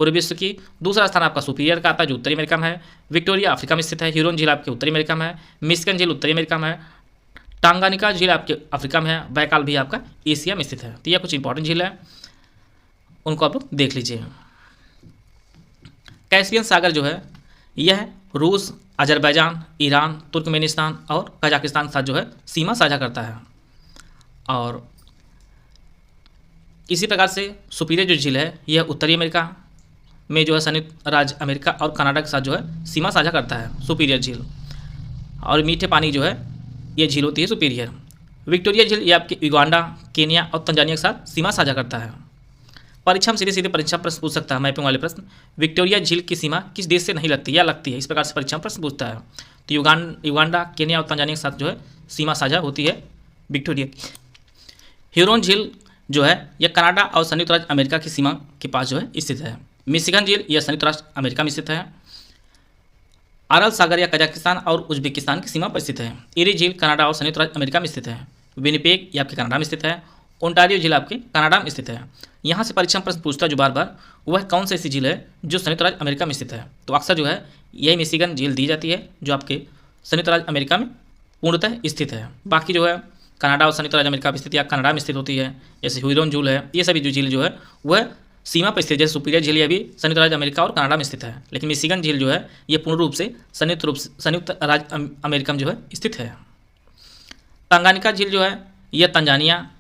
पूरे विश्व की। दूसरा स्थान आपका सुपीरियर का आता है जो उत्तरी अमेरिका में है। विक्टोरिया अफ्रीका में स्थित है। ह्यूरोन झील आपके उत्तरी अमेरिका में है। मिशिगन झील उत्तरी अमेरिका में है। टांगानिका झील आपके अफ्रीका में है। बैकाल भी आपका एशिया में स्थित है। तो यह कुछ इंपॉर्टेंट झील है उनको आप लोग देख लीजिए। कैस्पियन सागर जो है यह रूस, अजरबैजान, ईरान, तुर्कमेनिस्तान और कजाकिस्तान के साथ जो है सीमा साझा करता है। और इसी प्रकार से सुपीरियर जो झील है यह उत्तरी अमेरिका में जो है संयुक्त राज्य अमेरिका और कनाडा के साथ जो है सीमा साझा करता है सुपीरियर झील। और मीठे पानी जो है ये झील होती है सुपीरियर। विक्टोरिया झील ये आपके युगांडा, केनिया और तंजानिया के साथ सीमा साझा करता है। परीक्षा में सीधे सीधे परीक्षा प्रश्न पूछ सकता है मैपिंग वाले प्रश्न। विक्टोरिया झील की सीमा किस देश से नहीं लगती या लगती है, इस प्रकार से परीक्षा में प्रश्न पूछता है। तो युगांडा, केनिया और तंजानिया के साथ जो है सीमा साझा होती है विक्टोरिया की। ह्यूरोन झील जो है यह कनाडा और संयुक्त राज्य अमेरिका की सीमा के पास जो है स्थित है। मिशिगन झील यह संयुक्त राष्ट्र अमेरिका में स्थित है। अरल सागर या कजाकिस्तान और उज्बेकिस्तान की सीमा पर स्थित है। इरी झील कनाडा और संयुक्त राज्य अमेरिका में स्थित है। विनिपेग ये आपके कनाडा में स्थित है। ओंटारियो झील आपके कनाडा में स्थित है। यहाँ से परीक्षा में प्रश्न पूछता है जो बार बार वह कौन सी ऐसी झील है जो संयुक्त राज्य अमेरिका में स्थित है। तो अक्सर जो है यही मिशिगन झील दी जाती है जो आपके संयुक्त राज्य अमेरिका में पूर्णतः स्थित है। बाकी जो है कनाडा और संयुक्त राज्य अमेरिका में स्थित या कनाडा में स्थित होती है। जैसे ह्यूरॉन झील है, ये सभी जो झील जो है वह सीमा पर स्थित है। जैसे सुपीरियर झील ये भी संयुक्त राज्य अमेरिका और कनाडा में स्थित है, लेकिन मिशिगन झील जो है ये पूर्ण रूप से संयुक्त राज्य अमेरिका में जो है स्थित है। तंगानिका झील जो है यह तंजानिया,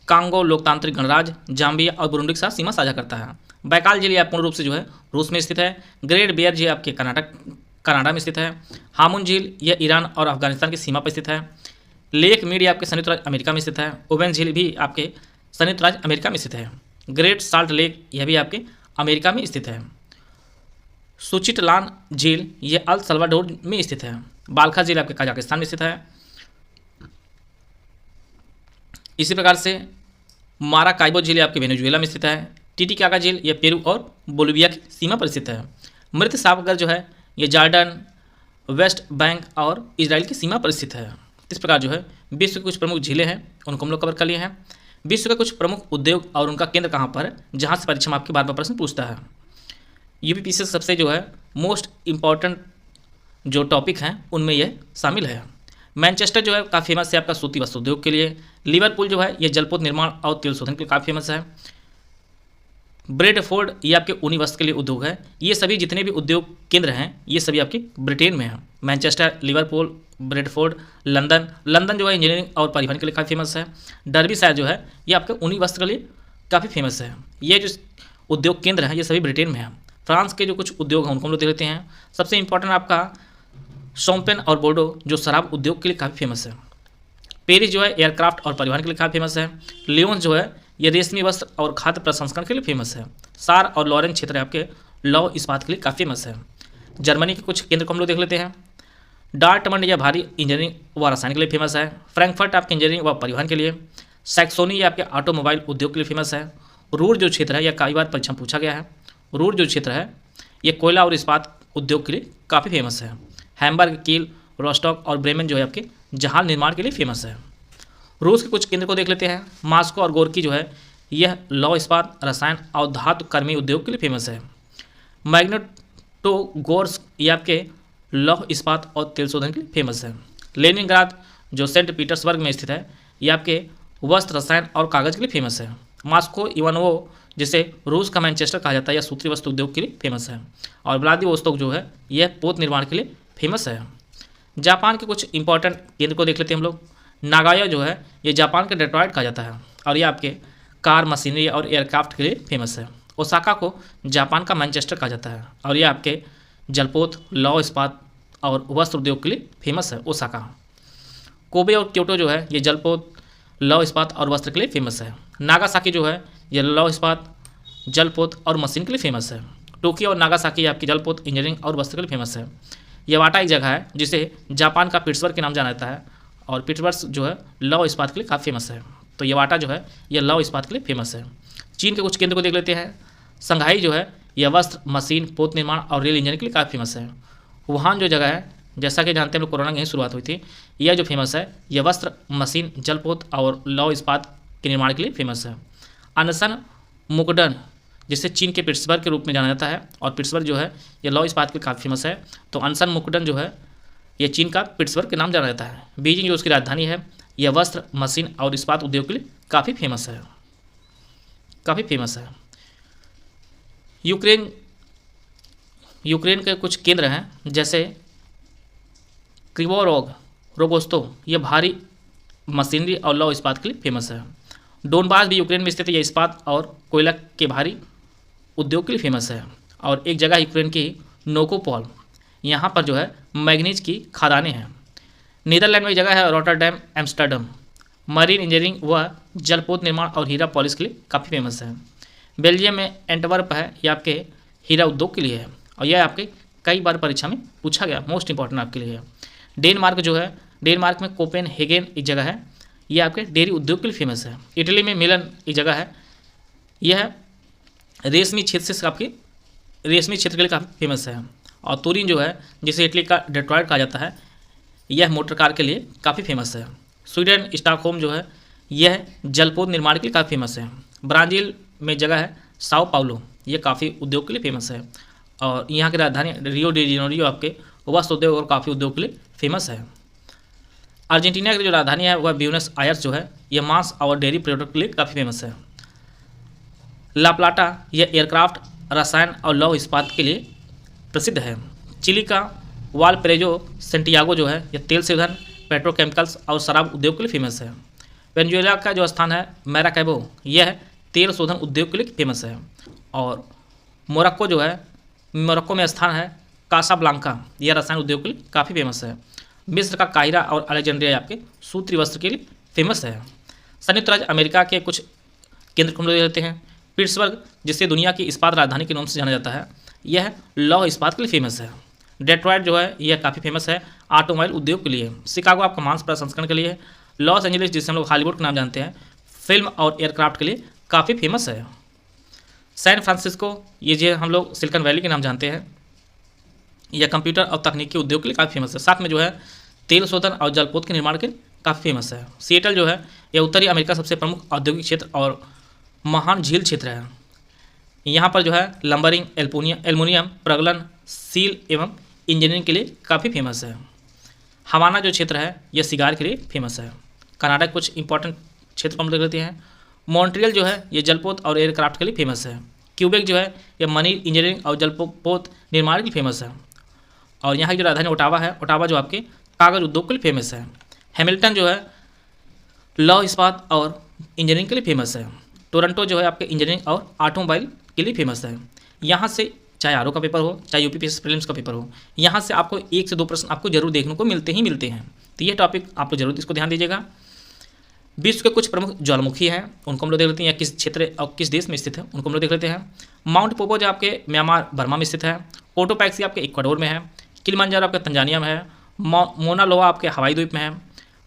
कांगो लोकतांत्रिक गणराज्य, जाम्बिया और बुरुंडी के साथ सीमा साझा करता है। बैकाल झील यह पूर्ण रूप से जो है रूस में स्थित है। ग्रेट बेयर झील आपके कनाडा में स्थित है। हामुन झील यह ईरान और अफगानिस्तान की सीमा पर स्थित है। लेक मीड आपके संयुक्त राज्य अमेरिका में स्थित है। ओवेन झील भी आपके संयुक्त राज्य अमेरिका में स्थित है। ग्रेट साल्ट लेक यह भी आपके अमेरिका में स्थित है। सुचिटलान झील यह अल सल्वाडोर में स्थित है। बाल्खा झील आपके कजाकिस्तान में स्थित है। इसी प्रकार से माराकाइबो झील आपके वेनेजुएला में स्थित है। टीटीकाका झील यह पेरू और बोलिविया की सीमा पर स्थित है। मृत सागर जो है यह जॉर्डन, वेस्ट बैंक और इजराइल की सीमा पर स्थित है। इस प्रकार जो है विश्व की कुछ प्रमुख झीलें हैं उनको हम लोग कवर कर लिए हैं। विश्व के कुछ प्रमुख उद्योग और उनका केंद्र कहाँ पर है, जहाँ से परीक्षा में आपके बार बार प्रश्न पूछता है। यूपीपीएससी सबसे जो है मोस्ट इम्पॉर्टेंट जो टॉपिक हैं उनमें यह शामिल है। मैनचेस्टर जो है काफ़ी फेमस है आपका सूती वस्त्र उद्योग के लिए। लिवरपूल जो है यह जलपोत निर्माण और तेल शोधन के लिए काफ़ी फेमस है। ब्रेडफोर्ड ये आपके ऊनी वस्त्र के लिए उद्योग है। ये सभी जितने भी उद्योग केंद्र हैं ये सभी आपके ब्रिटेन में हैं। मैनचेस्टर, लिवरपूल, ब्रेडफोर्ड, लंदन जो है इंजीनियरिंग और परिवहन के लिए काफ़ी फेमस है। डर्बी शायर जो है ये आपके ऊनी वस्त्र के लिए काफ़ी फेमस है। ये जो उद्योग केंद्र हैं ये सभी ब्रिटेन में हैं। फ्रांस के जो कुछ उद्योग हैं उनको हम लोग देख लेते हैं। सबसे इंपॉर्टेंट आपका शोम्पेन और बोर्डो जो शराब उद्योग के लिए काफ़ी फेमस है। पेरिस जो है एयरक्राफ्ट और परिवहन के लिए काफ़ी फेमस है। लियोन जो है ये रेशमी वस्त्र और खाद्य प्रसंस्करण के लिए फेमस है। सार और लॉरेन क्षेत्र आपके लौह इस्पात के लिए काफ़ी फेमस है। जर्मनी के कुछ केंद्र को हम लोग देख लेते हैं। डार्टमंड या भारी इंजीनियरिंग व रसायन के लिए फेमस है। फ्रैंकफर्ट आपके इंजीनियरिंग व परिवहन के लिए। सैक्सोनी ये आपके ऑटोमोबाइल उद्योग के लिए फेमस है। रूर जो क्षेत्र है यह कई बार परीक्षा में पूछा गया है। रूर जो क्षेत्र है ये कोयला और इस्पात उद्योग के लिए काफ़ी फेमस है। हैम्बर्ग, कील, रोस्टॉक और ब्रेमेन जो है आपके जहाज निर्माण के लिए फेमस है। रूस के कुछ केंद्र को देख लेते हैं। मास्को और गोरकी जो है यह लौह इस्पात, रसायन और धातु कर्मी उद्योग के लिए फेमस है। मैग्नेटोगोर्स्क ये आपके लौह इस्पात और तेल शोधन के लिए फेमस है। लेनिनग्राद जो सेंट पीटर्सबर्ग में स्थित है ये आपके वस्त्र, रसायन और कागज के लिए फेमस है। मास्को इवानोवो जिसे रूस का मैनचेस्टर कहा जाता है या सूती वस्त्र उद्योग के लिए फेमस है। और व्लादिवोस्तोक जो है यह पोत निर्माण के लिए फेमस है। जापान के कुछ इंपॉर्टेंट केंद्र को देख लेते हैं हम लोग। नागाया जो है ये जापान के डेट्रॉयट कहा जाता है और ये आपके कार, मशीनरी और एयरक्राफ्ट के लिए फेमस है। ओसाका को जापान का मैनचेस्टर कहा जाता है और ये आपके जलपोत, लौह इस्पात और वस्त्र उद्योग के लिए फेमस है ओसाका। कोबे और क्योटो जो है ये जलपोत, लौह इस्पात और वस्त्र के लिए फेमस है। नागासाकी जो है ये लौह इस्पात, जलपोत और मशीन के लिए फेमस है। टोक्यो और नागासाकी आपकी जलपोत, इंजीनियरिंग और वस्त्र के लिए फेमस है। यवाटा एक जगह है जिसे जापान का पिट्सबर्ग के नाम जाना जाता है और पिट्सबर्ग जो है लौह इस्पात के लिए काफ़ी फेमस है। तो यवाटा जो है यह लौह इस्पात के लिए फेमस है। चीन के कुछ केंद्र को देख लेते हैं। संघाई जो है यह वस्त्र, मशीन, पोत निर्माण और रेल इंजीनियरिंग के लिए काफ़ी फेमस है। वुहान जो जगह है जैसा कि जानते हैं हम लोग कोरोना की यहीं शुरुआत हुई थी, यह जो फेमस है यह वस्त्र, मशीन, जलपोत और लौह इस्पात के निर्माण के लिए फेमस है। अनसन मुकडन जिसे चीन के पिट्सबर्ग के रूप में जाना जाता है और पिट्सबर्ग जो है यह लौह इस्पात के लिए काफ़ी फेमस है। तो अनसन मुकडन जो है यह चीन का पिट्सबर्ग के नाम जाना जाता है। बीजिंग जो उसकी राजधानी है यह वस्त्र, मशीन और इस्पात उद्योग के लिए काफ़ी फेमस है, काफ़ी फेमस है। यूक्रेन के कुछ केंद्र हैं जैसे क्रिवोरोग, रोबोस्तो यह भारी मशीनरी और लौह इस्पात के लिए फेमस है। डोनबास भी यूक्रेन में स्थित है, यह इस्पात और कोयला के भारी उद्योग के लिए फेमस है। और एक जगह यूक्रेन की नोकोपोल, यहाँ पर जो है मैग्नीज की खदानें हैं। नीदरलैंड में एक जगह है रॉटरडैम, एम्स्टर्डम, मरीन इंजीनियरिंग व जलपोत निर्माण और हीरा पॉलिश के लिए काफ़ी फेमस है। बेल्जियम में एंटवर्प है, यह आपके हीरा उद्योग के लिए है और यह आपके कई बार परीक्षा में पूछा गया, मोस्ट इंपॉर्टेंट आपके लिए है। डेनमार्क जो है, डेनमार्क में कोपेनहेगन एक जगह है, यह आपके डेयरी उद्योग के लिए फेमस है। इटली में मिलन एक जगह है, यह रेशमी क्षेत्र से आपकी रेशमी क्षेत्र के लिए काफ़ी फेमस है। और तुरिन जो है जिसे इटली का डेट्रॉयट कहा जाता है, यह मोटर कार के लिए काफ़ी फेमस है। स्वीडन स्टॉकहोम जो है यह जलपोत निर्माण के लिए काफ़ी फेमस है। ब्राज़ील में जगह है साओ पाउलो, यह काफ़ी उद्योग के लिए फेमस है। और यहाँ की राजधानी रियो डी जेनेरियो आपके वस्त्र उद्योग और काफ़ी उद्योग के लिए फेमस है। अर्जेंटीना की जो राजधानी है वह ब्यूनस आयर्स जो है ये मांस और डेयरी प्रोडक्ट के लिए काफ़ी फेमस है। ला प्लाटा यह एयरक्राफ्ट, रसायन और लौह इस्पात के लिए प्रसिद्ध है। चिली का वालपरेजो सेंटियागो जो है यह तेल शोधन, पेट्रोकेमिकल्स और शराब उद्योग के लिए फेमस है। वेनेजुएला का जो स्थान है मैराकैबो यह तेल शोधन उद्योग के लिए फेमस है। और मोरक्को जो है, मोरक्को में स्थान है कासाब्लांका, यह रसायन उद्योग के लिए काफ़ी फेमस है। मिस्र का काहिरा और अलेक्जेंड्रिया आपके सूती वस्त्र के लिए फेमस है। संयुक्त राज्य अमेरिका के कुछ केंद्र को हम लोग लेते हैं। पिट्सबर्ग, जिसे दुनिया की इस्पात राजधानी के नाम से जाना जाता है, यह लौह इस्पात के लिए फेमस है। डेट्रॉयट जो है यह काफ़ी फेमस है ऑटोमोबाइल उद्योग के लिए। शिकागो आपका मांस प्रसंस्करण के लिए है। लॉस एंजलिस, जिसे हम लोग हॉलीवुड के नाम जानते हैं, फिल्म और एयरक्राफ्ट के लिए काफ़ी फेमस है। सैन फ्रांसिस्को, ये जो हम लोग सिलिकॉन वैली के नाम जानते हैं, यह कंप्यूटर और तकनीकी उद्योग के लिए काफ़ी फेमस है। साथ में जो है तेल शोधन और जलपोत के निर्माण के लिए काफ़ी फेमस है। सिएटल जो है यह उत्तरी अमेरिका सबसे प्रमुख औद्योगिक क्षेत्र और महान झील क्षेत्र है। यहाँ पर जो है लंबरिंग, एल्युमिनियम, प्रगलन, सील एवं इंजीनियरिंग के लिए काफ़ी फेमस है। हवाना जो क्षेत्र है यह सिगार के लिए फेमस है। कनाडा के कुछ इंपॉर्टेंट क्षेत्र हम देख लेते हैं। मॉन्ट्रियल जो है ये जलपोत और एयरक्राफ्ट के लिए फेमस है। क्यूबेक जो है यह मनी इंजीनियरिंग और जलपोत निर्माण के लिए फेमस है। और यहाँ की जो राजधानी ओटावा है, ओटावा जो आपके कागज उद्योग के लिए फेमस है। हैमिल्टन जो है लौह इस्पात और इंजीनियरिंग के लिए फेमस है। टोरंटो जो है आपके इंजीनियरिंग और ऑटोमोबाइल के लिए फेमस है। यहाँ से चाहे आरओ का पेपर हो, चाहे यूपीपीएससी प्रीलिम्स का पेपर हो, यहाँ से आपको 1 से 2 प्रश्न आपको जरूर देखने को मिलते हैं। तो ये टॉपिक आप लोग जरूर इसको ध्यान दीजिएगा। विश्व के कुछ प्रमुख ज्वालामुखी हैं, उनको हम लोग देख लेते हैं, या किस क्षेत्र और किस देश में स्थित है उनको हम लोग देख लेते हैं। माउंट पोपो जो आपके म्यांमार बर्मा में स्थित है। कोटोपैक्सी आपके इक्वाडोर में है। किलिमंजारो आपके तंजानिया में है। मोना लोआ आपके हवाई द्वीप में है।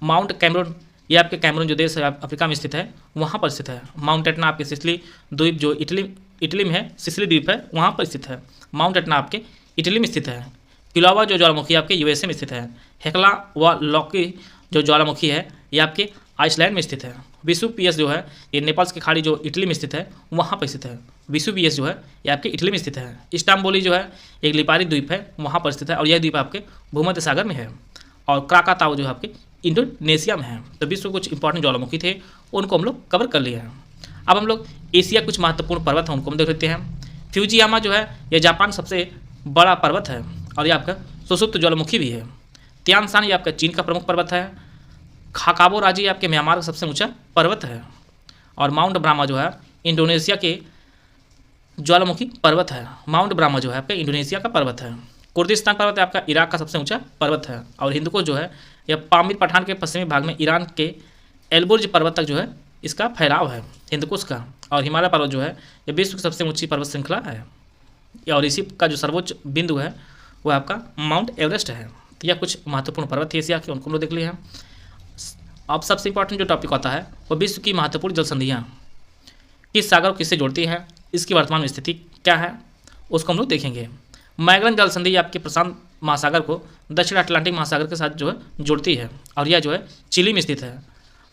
माउंट कैमरून, ये आपके कैमरून जो देश है अफ्रीका में स्थित है, वहाँ पर स्थित है। माउंट एटना आपके सिसिली द्वीप जो इटली में है, सिसिली द्वीप है, वहाँ पर स्थित है। माउंट एटना आपके इटली में स्थित है। किलावा जो ज्वालामुखी आपके यूएसए में स्थित है। हेक्ला व लॉकी जो ज्वालामुखी है ये आपके आइसलैंड में स्थित है। विसुवियस जो है ये नेपाल की खाड़ी जो इटली में स्थित है वहाँ पर स्थित है। विसुवियस जो है ये आपके इटली में स्थित है। इस्तांबुल जो है एक लिपारी द्वीप है, वहाँ पर स्थित है और यह द्वीप आपके भूमध्य सागर में है। और क्राकाताओ जो है आपके इंडोनेशिया में है। तो विश्व कुछ इंपॉर्टेंट ज्वालामुखी थे, उनको हम लोग कवर कर लिए हैं। अब हम लोग एशिया कुछ महत्वपूर्ण पर्वत हैं उनको हम देख लेते हैं। फ्यूजियामा जो है यह जापान सबसे बड़ा पर्वत है और ये आपका सुसुप्त ज्वालामुखी भी है। तियानशान ये आपका चीन का प्रमुख पर्वत है। खाकाबो राजी आपके म्यांमार का सबसे ऊंचा पर्वत है। और माउंट ब्रामा जो है इंडोनेशिया के ज्वालामुखी पर्वत है। माउंट ब्रामा जो है आपका इंडोनेशिया का पर्वत है। कुर्दिस्तान पर्वत आपका इराक का सबसे ऊंचा पर्वत है। और हिंदुकुश जो है यह पामीर पठान के पश्चिमी भाग में ईरान के एलबुर्ज पर्वत तक जो है इसका फैलाव है हिंदुकुश का। और हिमालय पर्वत जो है यह विश्व की सबसे ऊंची पर्वत श्रृंखला है। और इसी का जो सर्वोच्च बिंदु है वह आपका माउंट एवरेस्ट है। तो यह कुछ महत्वपूर्ण पर्वत है एशिया के, उनको हम लोग देख लिए हैं। अब सबसे इंपॉर्टेंट जो टॉपिक होता है वो विश्व की महत्वपूर्ण जल संधियाँ किस सागर को किससे जोड़ती है, इसकी वर्तमान में स्थिति क्या है, उसको हम लोग देखेंगे। मैगलन जल संधि आपके प्रशांत महासागर को दक्षिण अटलांटिक महासागर के साथ जो है जोड़ती है और यह जो है चिली में स्थित है।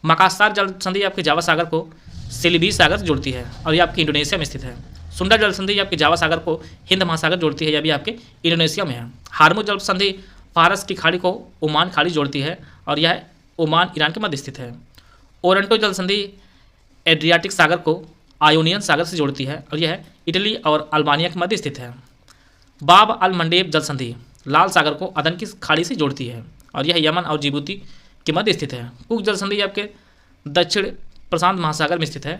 मकास्सार जल संधि आपके जावा सागर को सेलिबीस सागर से जोड़ती है और यह आपके इंडोनेशिया में स्थित है। सुंडा जल संधि आपके जावा सागर को हिंद महासागर जोड़ती है, यह भी आपके इंडोनेशिया में है। हार्मुज जल संधि फारस की खाड़ी को ओमान खाड़ी जोड़ती है और यह ओमान ईरान के मध्य स्थित है। ओरंटो जल संधि एड्रियाटिक सागर को आयोनियन सागर से जोड़ती है और यह इटली और अल्बानिया के मध्य स्थित है। बाब अल मंडेब जल संधि लाल सागर को अदन की खाड़ी से जोड़ती है और यह यमन और जिबूती के मध्य स्थित है। कुक जल संधि आपके दक्षिण प्रशांत महासागर में स्थित है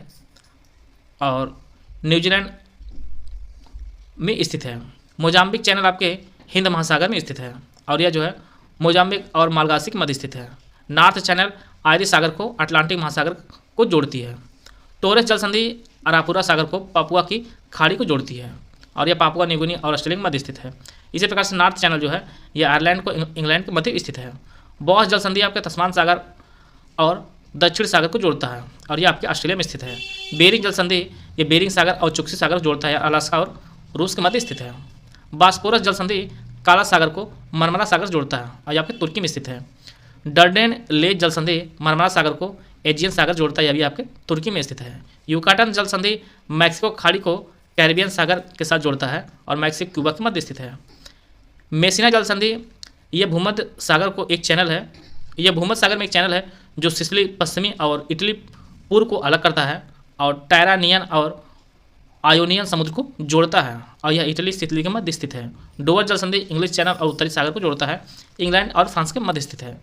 और न्यूजीलैंड में स्थित है। मोजाम्बिक चैनल आपके हिंद महासागर में स्थित है और यह जो है मोजाम्बिक और मालगासी के मध्य स्थित है। नॉर्थ चैनल आयरिश सागर को अटलांटिक महासागर को जोड़ती है। टोरस जल संधि अरापुरा सागर को पापुआ की खाड़ी को जोड़ती है और यह पापुआ न्यूगिनी और ऑस्ट्रेलिया के मध्य स्थित है। इसी प्रकार से नॉर्थ चैनल जो है यह आयरलैंड को इंग्लैंड के मध्य स्थित है। बॉस जल संधि आपके तस्मान सागर और दक्षिण सागर को जोड़ता है और यह आपके ऑस्ट्रेलिया में स्थित है। बेरिंग जल संधि ये बेरिंग सागर और चुक्सी सागर को जोड़ता है, अलास्का और रूस के मध्य स्थित है। बास्पोरस जल संधि काला सागर को मरमरा सागर से जोड़ता है और यह आपके तुर्की में स्थित है। डर्डेन लेक जल संधि मरमरा सागर को एजियन सागर जोड़ता है, यह भी आपके तुर्की में स्थित है। यूकाटन जल संधि मैक्सिको खाड़ी को कैरिबियन सागर के साथ जोड़ता है और मैक्सिको क्यूबा के मध्य स्थित है। मेसिना जल संधि यह भूमध्य सागर को एक चैनल है यह भूमध्य सागर में एक चैनल है जो सिसिली पश्चिमी और इटली पूर्व को अलग करता है और टायरानियन और आयोनियन समुद्र को जोड़ता है, और यह इटली सिसिली के मध्य स्थित है। डोवर जल संधि इंग्लिश चैनल और उत्तरी सागर को जोड़ता है, इंग्लैंड और फ्रांस के मध्य स्थित है।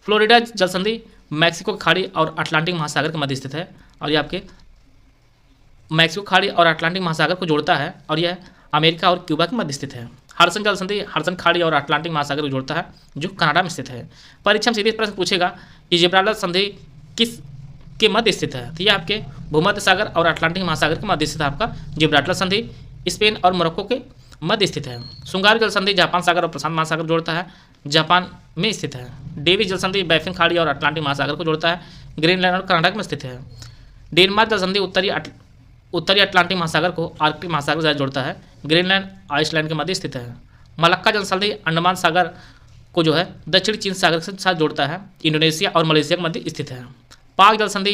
फ्लोरिडा जल संधि मैक्सिको की खाड़ी और अटलांटिक महासागर के मध्य स्थित है, और यह आपके मैक्सिको खाड़ी और अटलांटिक महासागर को जोड़ता है, और यह अमेरिका और क्यूबा के मध्य स्थित है। हडसन जल संधि हडसन खाड़ी और अटलांटिक महासागर को जोड़ता है, जो कनाडा में स्थित है। परीक्षा में सीधे प्रश्न पूछेगा कि जिब्राल्टर संधि किस के मध्य स्थित है, तो यह आपके भूमध्य सागर और अटलांटिक महासागर के मध्य स्थित है। आपका जिब्राल्टर संधि स्पेन और मोरक्को के मध्य स्थित है। सुंगार जल संधि जापान सागर और प्रशांत महासागर जोड़ता है, जापान में स्थित है। डेविस जल संधि बैफिन खाड़ी और अटलांटिक महासागर को जोड़ता है, ग्रीनलैंड और कनाडा में स्थित है। डेनमार्क जल संधि उत्तरी अटलांटिक महासागर को आर्कटिक महासागर से जोड़ता है, ग्रीनलैंड आइसलैंड के मध्य स्थित है। मलक्का जल संधि अंडमान सागर को जो है दक्षिणी चीन सागर के साथ जोड़ता है, इंडोनेशिया और मलेशिया के मध्य स्थित है। पाक जल संधि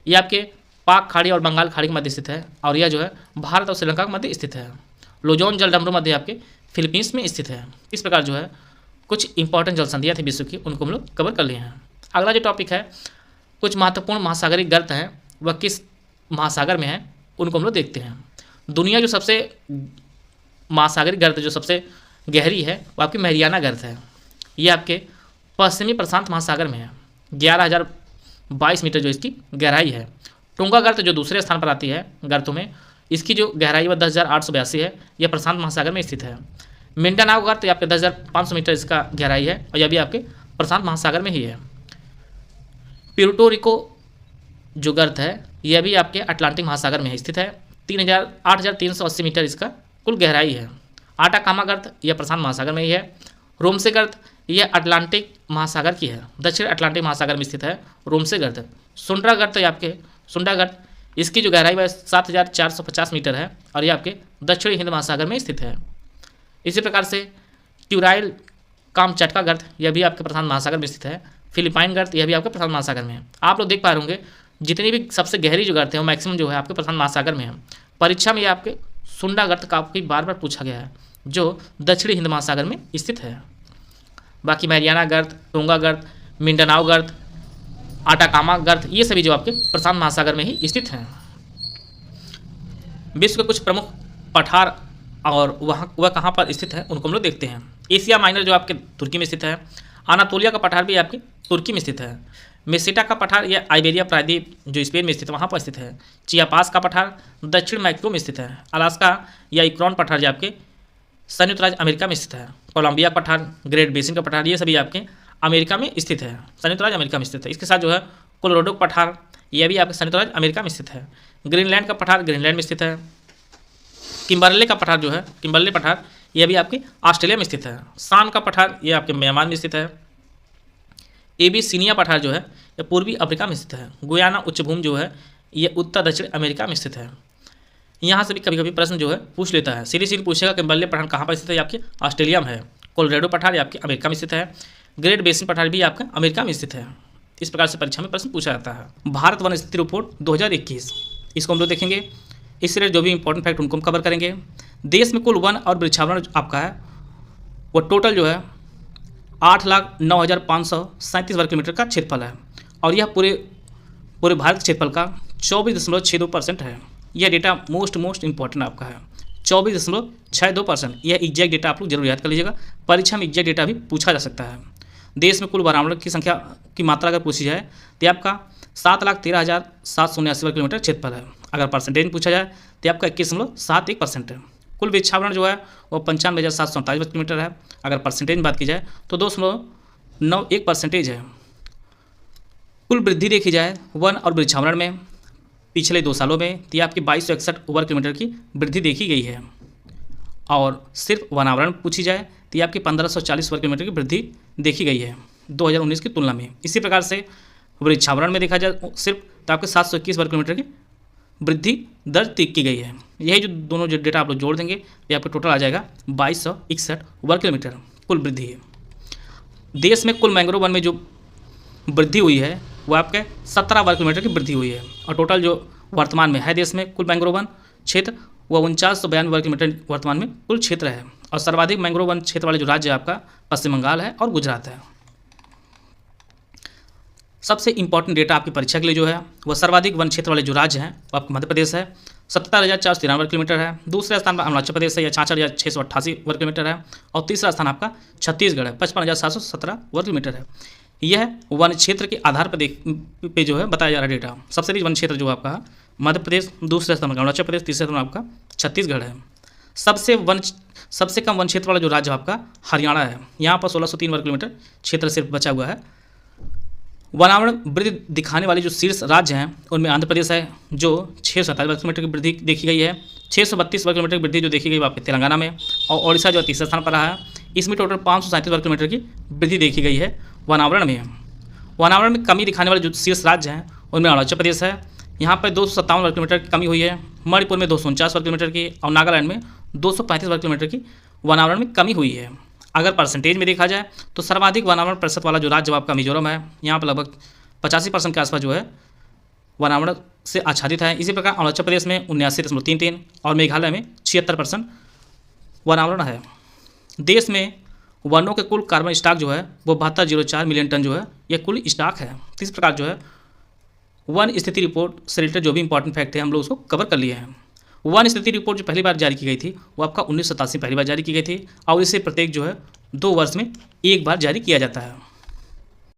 ये आपके पाक खाड़ी और बंगाल खाड़ी के मध्य स्थित है, और यह जो है भारत और श्रीलंका के मध्य स्थित है। लुजोन जल डमरू मध्य आपके फिलीपींस में स्थित है। इस प्रकार जो है कुछ इंपॉर्टेंट जल संधियाँ थी विश्व की, उनको हम लोग कवर कर लिए हैं। अगला जो टॉपिक है, कुछ महत्वपूर्ण महासागरीय गर्त हैं, वह किस महासागर में है, उनको हम लोग देखते हैं। दुनिया जो सबसे महासागरीय गर्त जो सबसे गहरी है वो आपकी मैरियाना गर्त है। ये आपके पश्चिमी प्रशांत महासागर में है, 11,022 मीटर जो इसकी गहराई है। टोंगा गर्त जो दूसरे स्थान पर आती है गर्तों में, इसकी जो गहराई वह 10,882 है, यह प्रशांत महासागर में स्थित है। मिंडानाओ गर्त आपके 10,500 मीटर इसका गहराई है, और यह भी आपके प्रशांत महासागर में ही है। प्यूर्टो रिको जो गर्त है यह भी आपके अटलांटिक महासागर में स्थित है, 8,380 मीटर इसका कुल गहराई है। आटाकामा गर्त यह प्रशांत महासागर में ही है। रोमसे गर्त यह अटलांटिक महासागर की है, दक्षिण अटलांटिक महासागर में स्थित है रोमसे गर्त। सुंड्रा गर्त आपके सुंडा गर्त, इसकी जो गहराई है 7,450 मीटर है, और यह आपके दक्षिणी हिंद महासागर में स्थित है। इसी प्रकार से ट्यूराइल कामचटका गर्त यह भी आपके प्रशांत महासागर में स्थित है। फिलिपाइन गर्त यह भी आपके प्रशांत महासागर में है। आप लोग देख पा रहे होंगे जितनी भी सबसे गहरी जो गर्त है वो मैक्सिमम जो है आपके प्रशांत महासागर में है। परीक्षा में ये आपके सुंडा गर्त काफी बार बार पूछा गया है, जो दक्षिणी हिंद महासागर में स्थित है। बाकी मैरियाना गर्त, टोंगा गर्त, मिंडानाओ गर्त, आटाकामा गर्त, ये सभी जो आपके प्रशांत महासागर में ही स्थित हैं। विश्व के कुछ प्रमुख पठार और वह कहाँ पर स्थित है उनको हम लोग देखते हैं। एशिया माइनर जो आपके तुर्की में स्थित है। अनातोलिया का पठार भी आपके तुर्की में स्थित है। मेसिटा का पठार यह आइबेरिया प्रायद्वीप जो स्पेन में स्थित है वहाँ पर स्थित है। चियापास का पठार दक्षिण मैक्सिको में स्थित है। अलास्का या इक्रॉन पठार जो आपके संयुक्त राज्य अमेरिका में स्थित है। कोलंबिया पठार, ग्रेट बेसिन का पठार, ये सभी आपके अमेरिका में स्थित है, संयुक्त राज्य अमेरिका में स्थित है। इसके साथ जो है कोलोराडो पठार, यह भी आपके संयुक्त राज्य अमेरिका में स्थित है। ग्रीनलैंड का पठार ग्रीनलैंड में स्थित है। किम्बरले का पठार जो है किम्बरले पठार, यह भी आपके ऑस्ट्रेलिया में स्थित है। सान का पठार यह आपके म्यांमार में स्थित है। एबीसिनिया पठार जो है यह पूर्वी अफ्रीका में स्थित है। गुयाना उच्चभूमि जो है यह उत्तर दक्षिण अमेरिका में स्थित है। यहाँ से भी कभी कभी प्रश्न जो है पूछ लेता है, सीधी पूछेगा कि किम्बरले पठार कहाँ पर स्थित है, आपके ऑस्ट्रेलिया में है। कोलोराडो पठार आपके अमेरिका में स्थित है। ग्रेट बेसिन पठार भी आपका अमेरिका में स्थित है। इस प्रकार से परीक्षा में प्रश्न पूछा जाता है। भारत वन स्थिति रिपोर्ट 2021, इसको हम लोग देखेंगे। इससे रिलेटेड जो भी इंपॉर्टेंट फैक्ट उनको हम कवर करेंगे। देश में कुल वन और वृक्षावरण आपका है वो टोटल जो है 8,09,537 वर्ग किलोमीटर का क्षेत्रफल है, और यह पूरे भारत के क्षेत्रफल का 24.62% है। यह डेटा मोस्ट इंपॉर्टेंट आपका है, 24.62%। यह एग्जैक्ट डेटा आप लोग जरूर याद कर लीजिएगा, परीक्षा में एग्जैक्ट डेटा भी पूछा जा सकता है। देश में कुल वनावरण की संख्या की मात्रा अगर पूछी जाए तो आपका 7,13,779 वर्ग किलोमीटर क्षेत्रफल है। अगर परसेंटेज पूछा जाए तो आपका 21.71% है। कुल वृक्षावरण जो है वो 95,747 वर्ग किलोमीटर है। अगर परसेंटेज बात की जाए तो 2.91% है। कुल वृद्धि देखी जाए वन और वृक्षावरण में पिछले 2 सालों में तो आपकी 2261 वर्ग किलोमीटर की वृद्धि देखी गई है, और सिर्फ वनावरण पूछी जाए तो आपकी 1540 वर्ग किलोमीटर की वृद्धि देखी गई है 2019 की तुलना में। इसी प्रकार से वृक्षावरण में देखा जाए सिर्फ तो आपके 721 वर्ग किलोमीटर की वृद्धि दर्ज की गई है। यही जो दोनों जो डेटा आप लोग जोड़ देंगे तो आपका टोटल आ जाएगा 2261 वर्ग किलोमीटर कुल वृद्धि है। देश में कुल मैंग्रोव वन में जो वृद्धि हुई है वो आपके 17 वर्ग किलोमीटर की वृद्धि हुई है, और टोटल जो वर्तमान में है देश में कुल मैंग्रोव वन क्षेत्र वो 4992 वर्ग किलोमीटर वर्तमान में कुल क्षेत्र है। और सर्वाधिक मैंग्रोव वन क्षेत्र वाले जो राज्य है आपका पश्चिम बंगाल है और गुजरात है। सबसे इंपॉर्टेंट डेटा आपकी परीक्षा के लिए जो है वह सर्वाधिक वन क्षेत्र वाले जो राज्य हैं वो आपका मध्य प्रदेश है, 77,493 वर्ग किलोमीटर है। दूसरे स्थान पर अरुणाचल प्रदेश है, यह 66,688 वर्ग किलोमीटर है। और तीसरा स्थान आपका छत्तीसगढ़ है, 55,717 वर्ग किलोमीटर है। यह वन क्षेत्र के आधार पर पे जो है बताया जा रहा है डेटा। सबसे अधिक वन क्षेत्र जो आपका मध्य प्रदेश, दूसरे स्थान पर अरुणाचल प्रदेश, तीसरे स्थान पर आपका छत्तीसगढ़ है। सबसे कम वन क्षेत्र वाला जो राज्य आपका हरियाणा है, यहाँ पर 1603 वर्ग किलोमीटर क्षेत्र सिर्फ बचा हुआ है। वनावरण वृद्धि दिखाने वाले जो शीर्ष राज्य हैं उनमें आंध्र प्रदेश है जो 647 वर्ग किलोमीटर की वृद्धि देखी गई है। 632 वर्ग किलोमीटर की वृद्धि जो देखी गई वो आपके तेलंगाना में। और ओडिशा जो तीसरे स्थान पर रहा है, इसमें टोटल 537 वर्ग किलोमीटर की वृद्धि देखी गई है वनावरण में। वनावरण में कमी दिखाने वाले जो शीर्ष राज्य हैं उनमें अरुणाचल प्रदेश है, यहाँ पर 257 वर्ग किलोमीटर की कमी हुई है। मणिपुर में 249 वर्ग किलोमीटर की और नागालैंड में 235 वर्ग किलोमीटर की वनावरण में कमी हुई है। अगर परसेंटेज में देखा जाए तो सर्वाधिक वनावरण प्रतिशत वाला जो राज्य आपका मिजोरम है, यहाँ पर लगभग 85% के आसपास जो है वनावरण से आच्छादित है। इसी प्रकार अरुणाचल प्रदेश में 79.33 और मेघालय में 76% वनावरण है। देश में वनों के कुल कार्बन स्टॉक जो है वो 7204 मिलियन टन जो है यह कुल स्टॉक है। इस प्रकार जो है वन स्थिति रिपोर्ट से रिलेटेड जो भी इंपॉर्टेंट फैक्ट है हम लोग उसको कवर कर लिए हैं। वन स्थिति रिपोर्ट जो पहली बार जारी की गई थी वो आपका 1987 पहली बार जारी की गई थी और इसे प्रत्येक जो है 2 वर्ष में एक बार जारी किया जाता है।